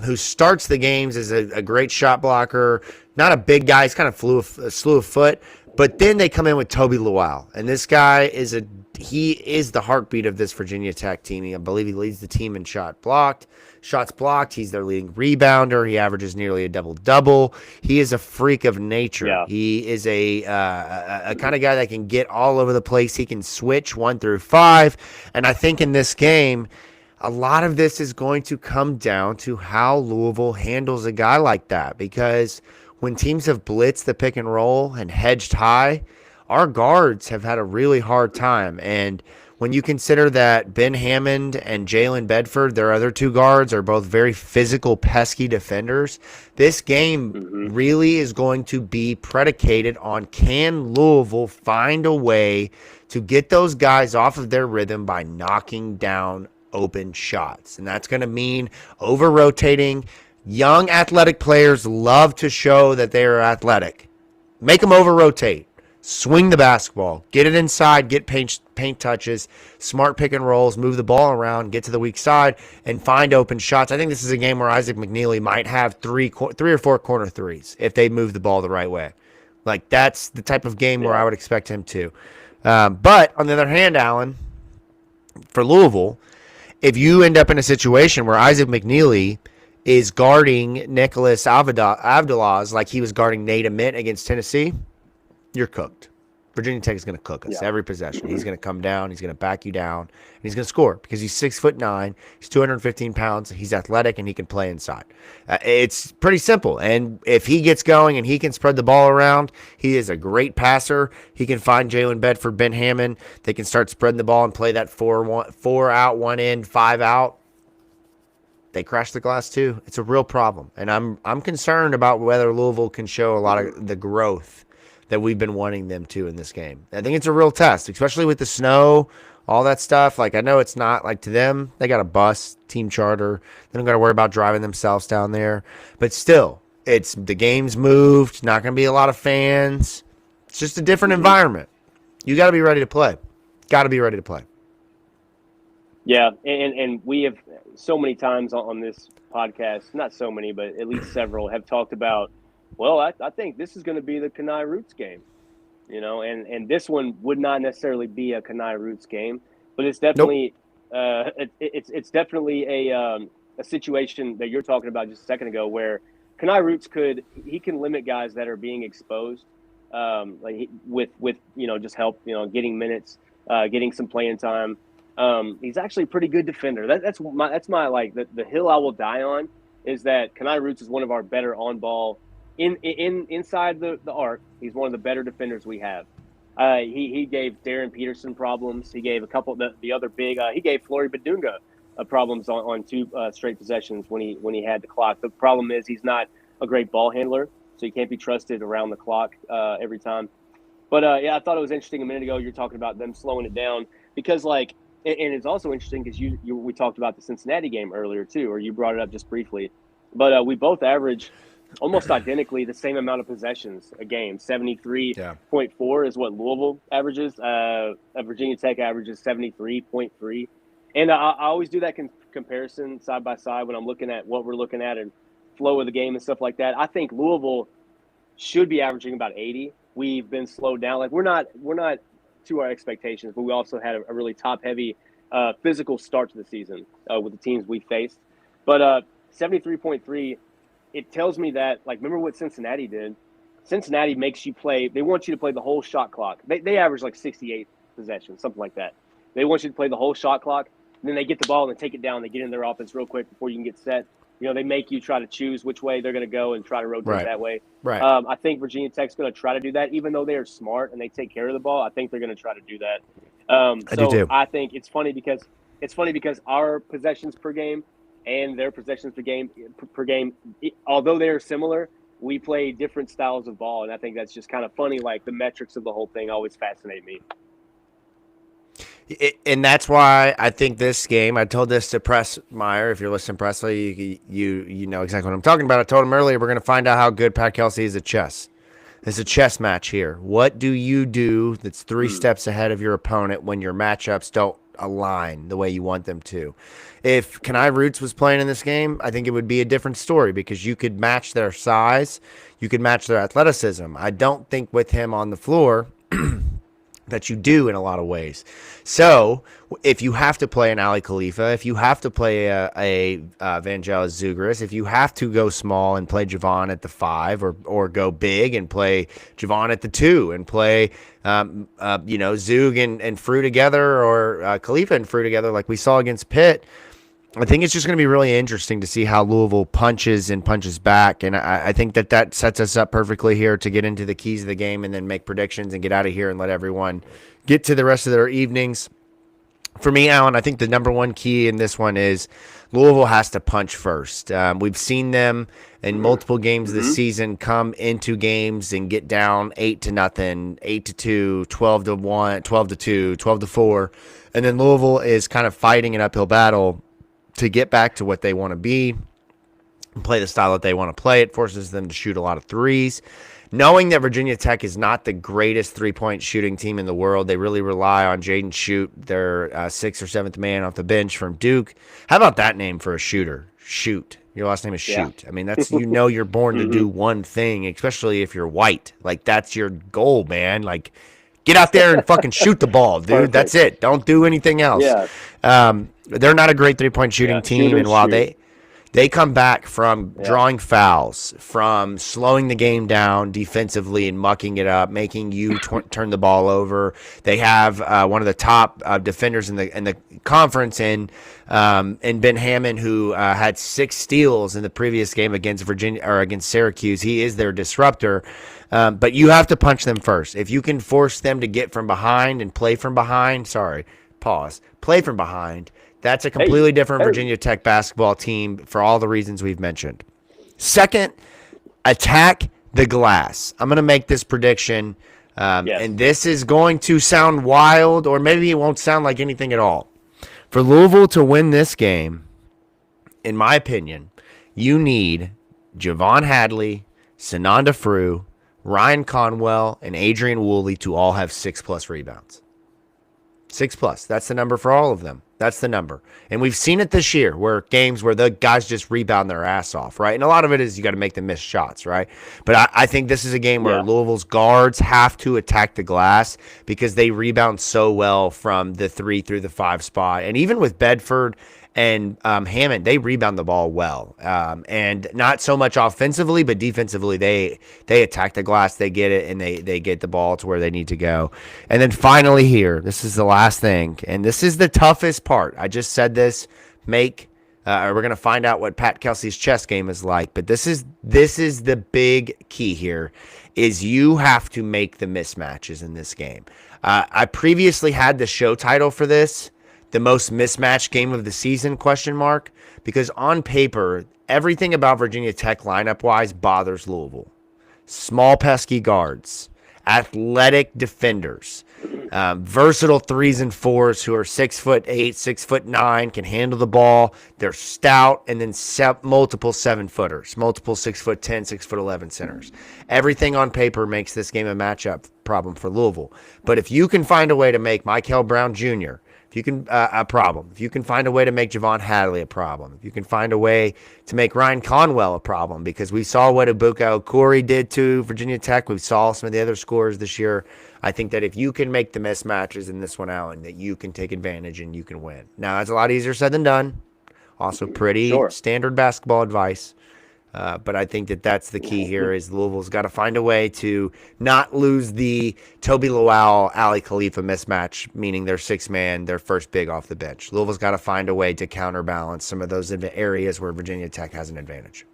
who starts the games as a great shot blocker. Not a big guy. He's kind of a slew of foot. But then they come in with Toby Luau. And this guy is the heartbeat of this Virginia Tech team. I believe he leads the team in shots blocked. He's their leading rebounder. He averages nearly a double-double. He is a freak of nature. Yeah. He is a kind of guy that can get all over the place. He can switch 1 through 5. And I think in this game, a lot of this is going to come down to how Louisville handles a guy like that. Because when teams have blitzed the pick and roll and hedged high, our guards have had a really hard time. And when you consider that Ben Hammond and Jalen Bedford, their other two guards, are both very physical, pesky defenders, this game really is going to be predicated on, can Louisville find a way to get those guys off of their rhythm by knocking down open shots. And that's going to mean over-rotating. Young athletic players love to show that they are athletic. Make them over-rotate. Swing the basketball, get it inside, get paint touches, smart pick and rolls, move the ball around, get to the weak side, and find open shots. I think this is a game where Isaac McNeely might have three or four corner threes if they move the ball the right way. Like, that's the type of game where I would expect him to. But on the other hand, Alan, for Louisville, if you end up in a situation where Isaac McNeely is guarding Nicholas Avdolaz like he was guarding Nate Ament against Tennessee, you're cooked. Virginia Tech is going to cook us Yeah. every possession. He's going to come down. He's going to back you down. And he's going to score because he's 6'9". He's 215 pounds. He's athletic and he can play inside. It's pretty simple. And if he gets going and he can spread the ball around, he is a great passer. He can find Jalen Bedford, Ben Hammond. They can start spreading the ball and play that 4 out, 1 in, 5 out. They crash the glass too. It's a real problem. And I'm concerned about whether Louisville can show a lot of the growth that we've been wanting them to in this game. I think it's a real test, especially with the snow, all that stuff. Like, I know it's not like to them, they got a bus, team charter. They don't got to worry about driving themselves down there. But still, it's the game's moved, not going to be a lot of fans. It's just a different environment. You got to be ready to play. Got to be ready to play. Yeah, and we have so many times on this podcast, not so many, but at least several, have talked about, well, I think this is going to be the Kenai Roots game, and this one would not necessarily be a Kenai Roots game, but it's definitely it's definitely a situation that you're talking about just a second ago where Kenai Roots he can limit guys that are being exposed, with just help, getting minutes, getting some playing time. He's actually a pretty good defender. That's my like the hill I will die on is that Kenai Roots is one of our better on ball inside the arc. He's one of the better defenders we have. He gave Darren Peterson problems. He gave a couple the other big. He gave Flory Badunga problems on 2 straight possessions when he had the clock. The problem is he's not a great ball handler, so he can't be trusted around the clock every time. But I thought it was interesting a minute ago. You're talking about them slowing it down because and it's also interesting because we talked about the Cincinnati game earlier too, or you brought it up just briefly. But we both average almost identically the same amount of possessions a game. 73.4 is what Louisville averages. Virginia Tech averages 73.3. And I always do that comparison side by side when I'm looking at what we're looking at and flow of the game and stuff like that. I think Louisville should be averaging about 80. We've been slowed down. Like we're not to our expectations, but we also had a really top-heavy physical start to the season with the teams we faced. But 73.3, it tells me that, like, remember what Cincinnati did? Cincinnati makes you play – they want you to play the whole shot clock. They average like 68 possessions, something like that. They want you to play the whole shot clock, and then they get the ball and they take it down. They get in their offense real quick before you can get set. They make you try to choose which way they're going to go and try to rotate that way. Right. I think Virginia Tech's going to try to do that, even though they are smart and they take care of the ball. I think they're going to try to do that. I do too. I think it's funny because our possessions per game and their possessions per game, although they are similar, we play different styles of ball, and I think that's just kind of funny. Like the metrics of the whole thing always fascinate me. And that's why I think this game, I told this to Press Meyer, if you're listening, Presley, you know exactly what I'm talking about. I told him earlier we're going to find out how good Pat Kelsey is at chess. It's a chess match here. What do you do that's 3 steps ahead of your opponent when your matchups don't align the way you want them to? If Kenai Roots was playing in this game, I think it would be a different story because you could match their size. You could match their athleticism. I don't think with him on the floor that you do in a lot of ways. So if you have to play an Ali Khalifa, if you have to play a Vangelis Zugris, if you have to go small and play Javon at the 5 or go big and play Javon at the 2 and play, Zug and Frew together or Khalifa and Frew together like we saw against Pitt, I think it's just going to be really interesting to see how Louisville punches and punches back. And I think that sets us up perfectly here to get into the keys of the game and then make predictions and get out of here and let everyone get to the rest of their evenings. For me, Alan, I think the number one key in this one is Louisville has to punch first. We've seen them in multiple games this season come into games and get down 8-0, 8-2, 12-1, 12-2, 12-4. And then Louisville is kind of fighting an uphill battle to get back to what they want to be and play the style that they want to play. It forces them to shoot a lot of threes. Knowing that Virginia Tech is not the greatest three-point shooting team in the world, they really rely on Jaden Shoot, their 6th or 7th man off the bench from Duke. How about that name for a shooter? Shoot. Your last name is Shoot. Yeah. I mean, that's you're born to do one thing, especially if you're white. Like, that's your goal, man. Like, get out there and fucking shoot the ball, dude. Perfect. That's it. Don't do anything else. Yeah. They're not a great three-point shooting team, and while they They come back from drawing fouls, from slowing the game down defensively and mucking it up, making you turn the ball over. They have one of the top defenders in the conference in Ben Hammond, who had 6 steals in the previous game against Virginia or against Syracuse. He is their disruptor. But you have to punch them first. If you can force them to get from behind and play from behind, play from behind, that's a completely different Virginia Tech basketball team for all the reasons we've mentioned. Second, attack the glass. I'm going to make this prediction, and this is going to sound wild, or maybe it won't sound like anything at all. For Louisville to win this game, in my opinion, you need Javon Hadley, Sananda Frew, Ryan Conwell, and Adrian Woolley to all have 6+ rebounds. 6+. That's the number for all of them. That's the number. And we've seen it this year where games where the guys just rebound their ass off, right? And a lot of it is you got to make them miss shots, right? But I think this is a game where Louisville's guards have to attack the glass because they rebound so well from the 3 through the 5 spot. And even with Bedford and Hammond, they rebound the ball well. And not so much offensively, but defensively, they attack the glass, they get it, and they get the ball to where they need to go. And then finally here, this is the last thing, and this is the toughest part. I just said this. We're going to find out what Pat Kelsey's chess game is like, but this is the big key here, is you have to make the mismatches in this game. I previously had the show title for this, the most mismatched game of the season, ? Because on paper, everything about Virginia Tech lineup-wise bothers Louisville. Small, pesky guards, athletic defenders, versatile 3s and 4s who are 6'8", 6'9", can handle the ball. They're stout, and then multiple 7-footers, multiple 6'10", 6'11" centers. Everything on paper makes this game a matchup problem for Louisville. But if you can find a way to make Mikel Brown Jr. If you can a problem, if you can find a way to make Javon Hadley a problem, if you can find a way to make Ryan Conwell a problem, because we saw what Ibuka Okori did to Virginia Tech, we saw some of the other scores this year. I think that if you can make the mismatches in this one out, and that you can take advantage and you can win. Now, that's a lot easier said than done. Also pretty standard basketball advice. But I think that that's the key here, is Louisville's got to find a way to not lose the Toby Lowell, Ali Khalifa mismatch, meaning their 6-man, their first big off the bench. Louisville's got to find a way to counterbalance some of those areas where Virginia Tech has an advantage.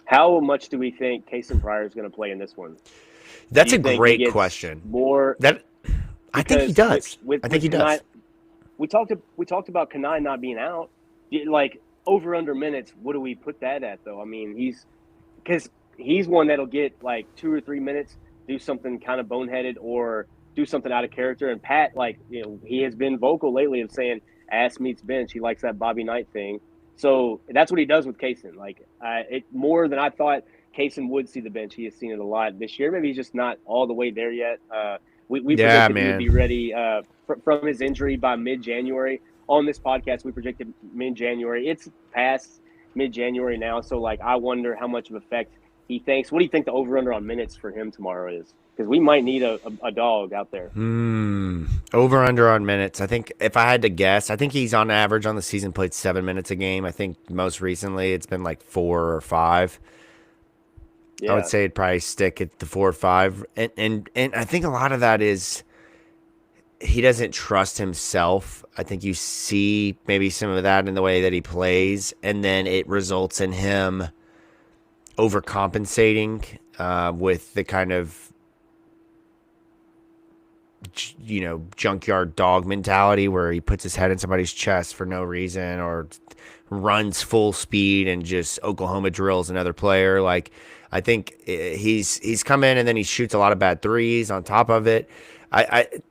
How much do we think Kason Pryor is going to play in this one? That's a great question. I think he does. I think he does. We talked about Kanai not being out. Like, over under minutes, what do we put that at, though? I mean, he's one that'll get like 2 or 3 minutes, do something kind of boneheaded or do something out of character. And Pat, he has been vocal lately of saying ass meets bench. He likes that Bobby Knight thing. So that's what he does with Kason. More than I thought Kason would see the bench. He has seen it a lot this year. Maybe he's just not all the way there yet. We predicted he would be ready from his injury by mid-January. On this podcast, we predicted mid-January. It's past mid-January now, so I wonder how much of effect he thinks. What do you think the over/under on minutes for him tomorrow is? Because we might need a dog out there. Over/under on minutes. I think if I had to guess, I think he's on average on the season played 7 minutes a game. I think most recently it's been 4 or 5. Yeah. I would say it'd probably stick at the 4 or 5, and I think a lot of that is he doesn't trust himself. I think you see maybe some of that in the way that he plays, and then it results in him overcompensating with the kind of, junkyard dog mentality where he puts his head in somebody's chest for no reason or runs full speed and just Oklahoma drills another player. I think he's come in and then he shoots a lot of bad threes on top of it.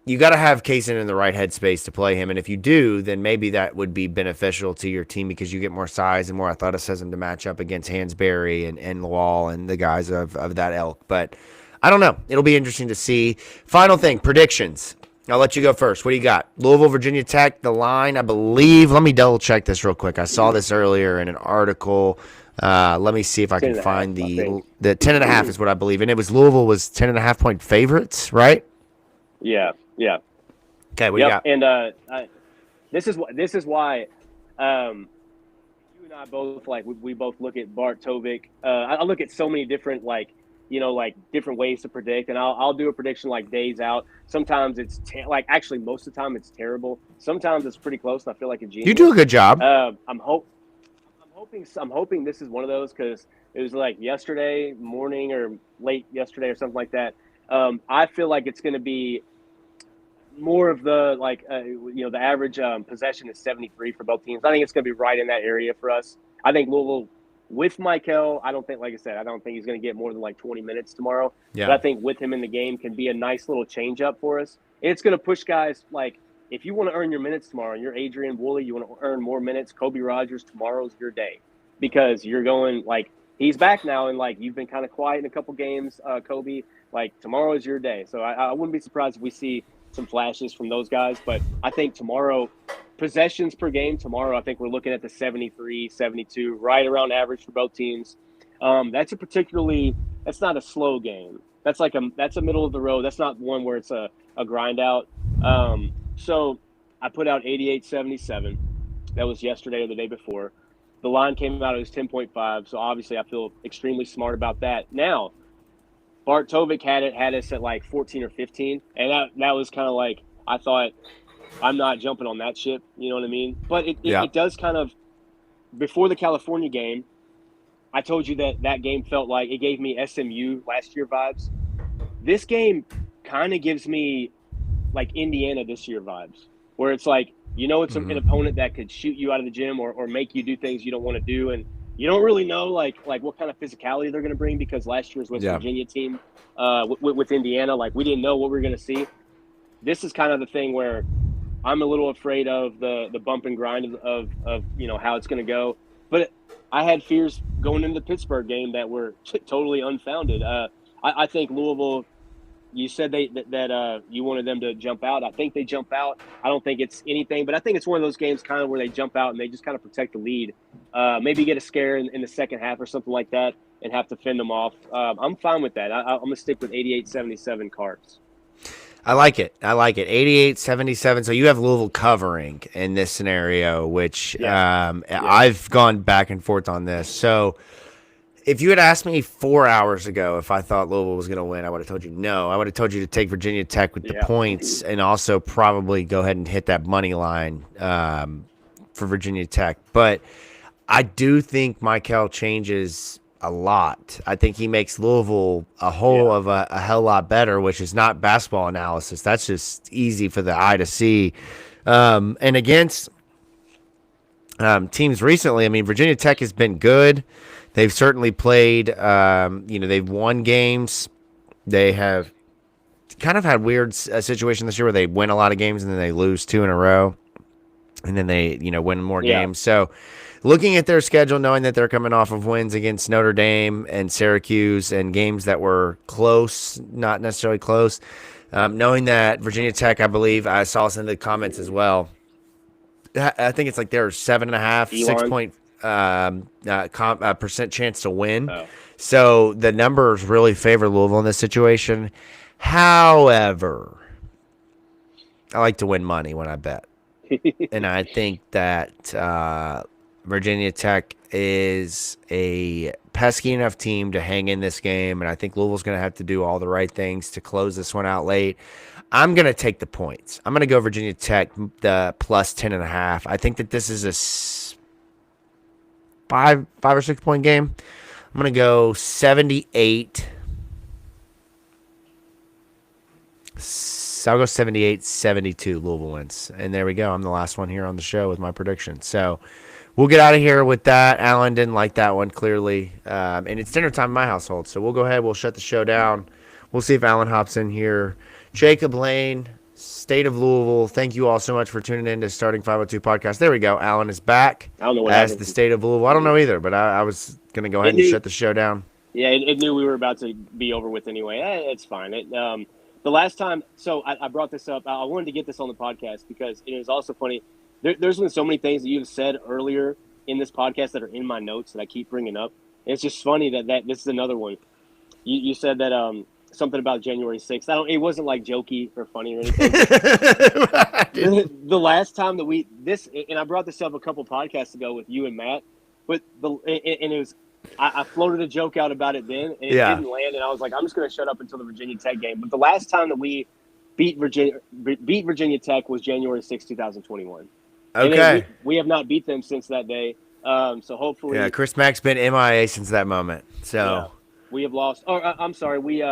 You got to have Kason in the right headspace to play him, and if you do, then maybe that would be beneficial to your team because you get more size and more athleticism to match up against Hansberry and Lawal and the guys of that ilk. But I don't know. It'll be interesting to see. Final thing, predictions. I'll let you go first. What do you got? Louisville, Virginia Tech, the line, I believe. Let me double-check this real quick. I saw this earlier in an article. Let me see if I can find the 10.5 is what I believe. And it was Louisville was 10.5-point favorites, right? Yeah. Okay, what do you got? And this is why you and I both we both look at Bart Tovic. I look at so many different different ways to predict, and I'll do a prediction like days out. Sometimes it's actually most of the time it's terrible. Sometimes it's pretty close, and I feel like a You do genius. a good job. I'm hoping this is one of those because it was like yesterday morning or late yesterday or something like that. I feel like it's going to be more of the the average possession is 73 for both teams. I think it's going to be right in that area for us. I think Louisville with Mikel, I don't think, like I said, I don't think he's going to get more than like 20 minutes tomorrow. Yeah. But I think with him in the game can be a nice little change up for us. And it's going to push guys like if you want to earn your minutes tomorrow and you're Adrian Woolley, you want to earn more minutes, Kobe Rogers, tomorrow's your day because you're going he's back now and you've been kind of quiet in a couple games, Kobe. Tomorrow is your day. So I wouldn't be surprised if we see some flashes from those guys. But I think tomorrow, possessions per game tomorrow, I think we're looking at the 73, 72, right around average for both teams. That's not a slow game. That's a middle of the road. That's not one where it's a grind out. So I put out 88-77. That was yesterday or the day before. The line came out, it was 10.5. So obviously I feel extremely smart about that. Now, Bart Tovic had us at 14 or 15. And that was kind of I thought, I'm not jumping on that ship. You know what I mean? But it does kind of, before the California game, I told you that game felt like it gave me SMU last year vibes. This game kind of gives me Indiana this year vibes, where it's it's an opponent that could shoot you out of the gym or make you do things you don't want to do. And you don't really know what kind of physicality they're going to bring because last year's West Virginia team with Indiana, we didn't know what we were going to see. This is kind of the thing where I'm a little afraid of the bump and grind of how it's going to go. But I had fears going into the Pittsburgh game that were totally unfounded. I think Louisville, you said that you wanted them to jump out. I think they jump out. I don't think it's anything, but I think it's one of those games kind of where they jump out and they just kind of protect the lead. Maybe get a scare in the second half or something like that and have to fend them off. I'm fine with that. I'm going to stick with 88-77 Cards. I like it. 88-77. So you have Louisville covering in this scenario, which I've gone back and forth on this. So if you had asked me 4 hours ago if I thought Louisville was going to win, I would have told you no. I would have told you to take Virginia Tech with the points and also probably go ahead and hit that money line for Virginia Tech. But I do think Mikel changes a lot. I think he makes Louisville a whole of a hell lot better, which is not basketball analysis. That's just easy for the eye to see. And against teams recently, I mean, Virginia Tech has been good. They've certainly played, they've won games. They have kind of had weird situation this year where they win a lot of games and then they lose 2 in a row. And then they, win more games. So looking at their schedule, knowing that they're coming off of wins against Notre Dame and Syracuse and games that were close, not necessarily close, knowing that Virginia Tech, I believe, I saw some of the comments as well. I think it's they're 7.5, 6 point percent chance to win. Oh. So the numbers really favor Louisville in this situation. However, I like to win money when I bet. And I think that Virginia Tech is a pesky enough team to hang in this game, and I think Louisville's going to have to do all the right things to close this one out late. I'm going to take the points. I'm going to go Virginia Tech, the plus 10.5. I think that this is a 5 or 6 point game. I'm going to go 78. So I'll go 78-72. Louisville wins. And there we go. I'm the last one here on the show with my prediction. So we'll get out of here with that. Alan didn't like that one, clearly. And it's dinner time in my household. So we'll go ahead. We'll shut the show down. We'll see if Alan hops in here. Jacob Lane, State of Louisville, thank you all so much for tuning in to Starting 502 Podcast. There we go. Alan is back as the State of Louisville. I don't know either, but I was going to go ahead and shut the show down. Yeah, it knew we were about to be over with anyway. It's fine. The last time, so I brought this up. I wanted to get this on the podcast because it was also funny. There's been so many things that you've said earlier in this podcast that are in my notes that I keep bringing up. And it's just funny that this is another one. You said that something about January 6th. It wasn't jokey or funny or anything. The last time that and I brought this up a couple podcasts ago with you and Matt. but it was. I floated a joke out about it then, and it Yeah. didn't land. And I was like, I'm just going to shut up until the Virginia Tech game. But the last time that we beat Virginia Tech was January 6, 2021. Okay. And we have not beat them since that day. So hopefully, Yeah, Chris Mack's been MIA since that moment. So we have lost. Oh, I'm sorry. We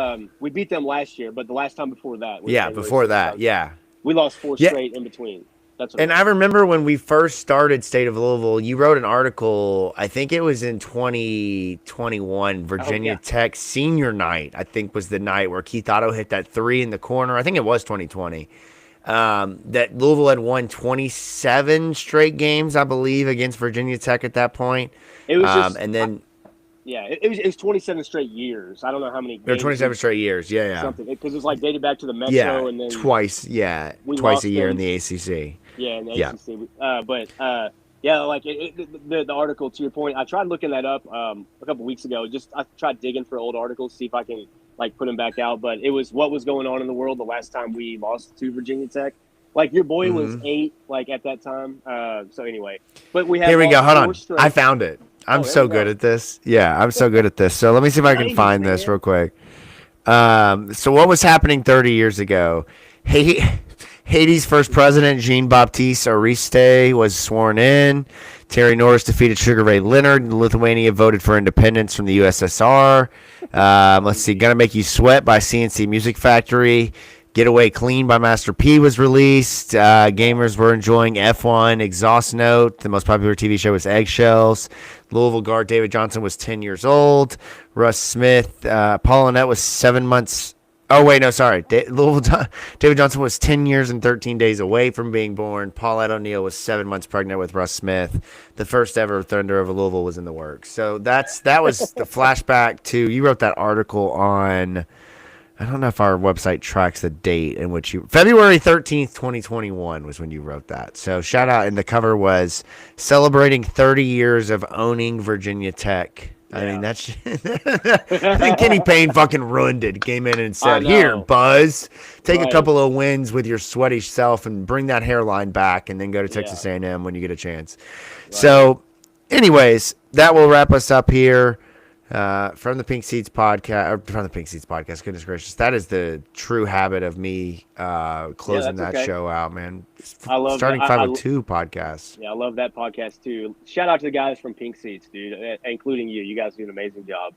beat them last year, but the last time before that was yeah, January before 6, that, yeah. we lost 4 Yeah. straight in between. That's what And I remember when we first started State of Louisville, you wrote an article, I think it was in 2021, Virginia Tech senior night, I think was the night where Keith Otto hit that 3 in the corner. I think it was 2020. That Louisville had won 27 straight games, I believe, against Virginia Tech at that point. It was just, and then it was 27 straight years. I don't know how many. There were 27 straight years. Yeah. Something because it's like dated back to the Metro and then twice. Yeah, twice a year in the ACC. Yeah, in the ACC. Like the article, to your point, I tried looking that up a couple weeks ago. I tried digging for old articles, see if I can like put them back out. But it was what was going on in the world the last time we lost to Virginia Tech. Like your boy was 8, like at that time. So anyway, but we have. Here we go. Hold on, straight. I found it. I'm so good at this. Yeah, I'm so good at this. So let me see if I can find this real quick. So what was happening 30 years ago? Haiti's first president, Jean-Baptiste Aristide, was sworn in. Terry Norris defeated Sugar Ray Leonard. Lithuania voted for independence from the USSR. Let's see. Gonna Make You Sweat by CNC Music Factory. Get Away Clean by Master P was released. Gamers were enjoying F1. Exhaust Note. The most popular TV show was Eggshells. Louisville guard David Johnson was 10 years old. Russ Smith. Paul Annette was 7 months. Oh, wait, no, sorry. David Johnson was 10 years and 13 days away from being born. Paulette O'Neill was 7 months pregnant with Russ Smith. The first ever Thunder over Louisville was in the works. So that was the flashback to, you wrote that article on, I don't know if our website tracks the date in which February 13th, 2021 was when you wrote that. So shout out. And the cover was celebrating 30 years of owning Virginia Tech. Yeah. I mean, I think Kenny Payne fucking ruined it. Came in and said, "Here, Buzz, take a couple of wins with your sweaty self and bring that hairline back, and then go to Texas A&M when you get a chance." Right. So, anyways, that will wrap us up here from the Pink Seats podcast. Goodness gracious, that is the true habit of me closing that show out, man. I love starting 502 podcast. Yeah, I love that podcast too. Shout out to the guys from Pink Seats, dude, including you. You guys do an amazing job,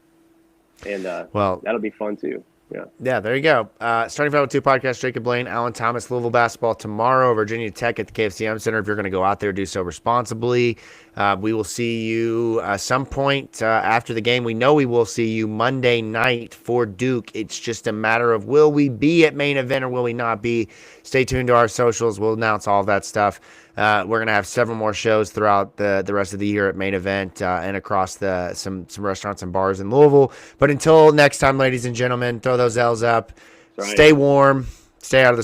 and that'll be fun too. Yeah, there you go. Starting 502 podcast, Jacob Blaine, Alan Thomas, Louisville basketball tomorrow, Virginia Tech at the KFCM Center. If you're going to go out there, do so responsibly. We will see you some point after the game. We know we will see you Monday night for Duke. It's just a matter of will we be at main event or will we not be? Stay tuned to our socials. We'll announce all that stuff. We're going to have several more shows throughout the rest of the year at main event and across some restaurants and bars in Louisville. But until next time, ladies and gentlemen, throw those L's up. Right. Stay warm. Stay out of the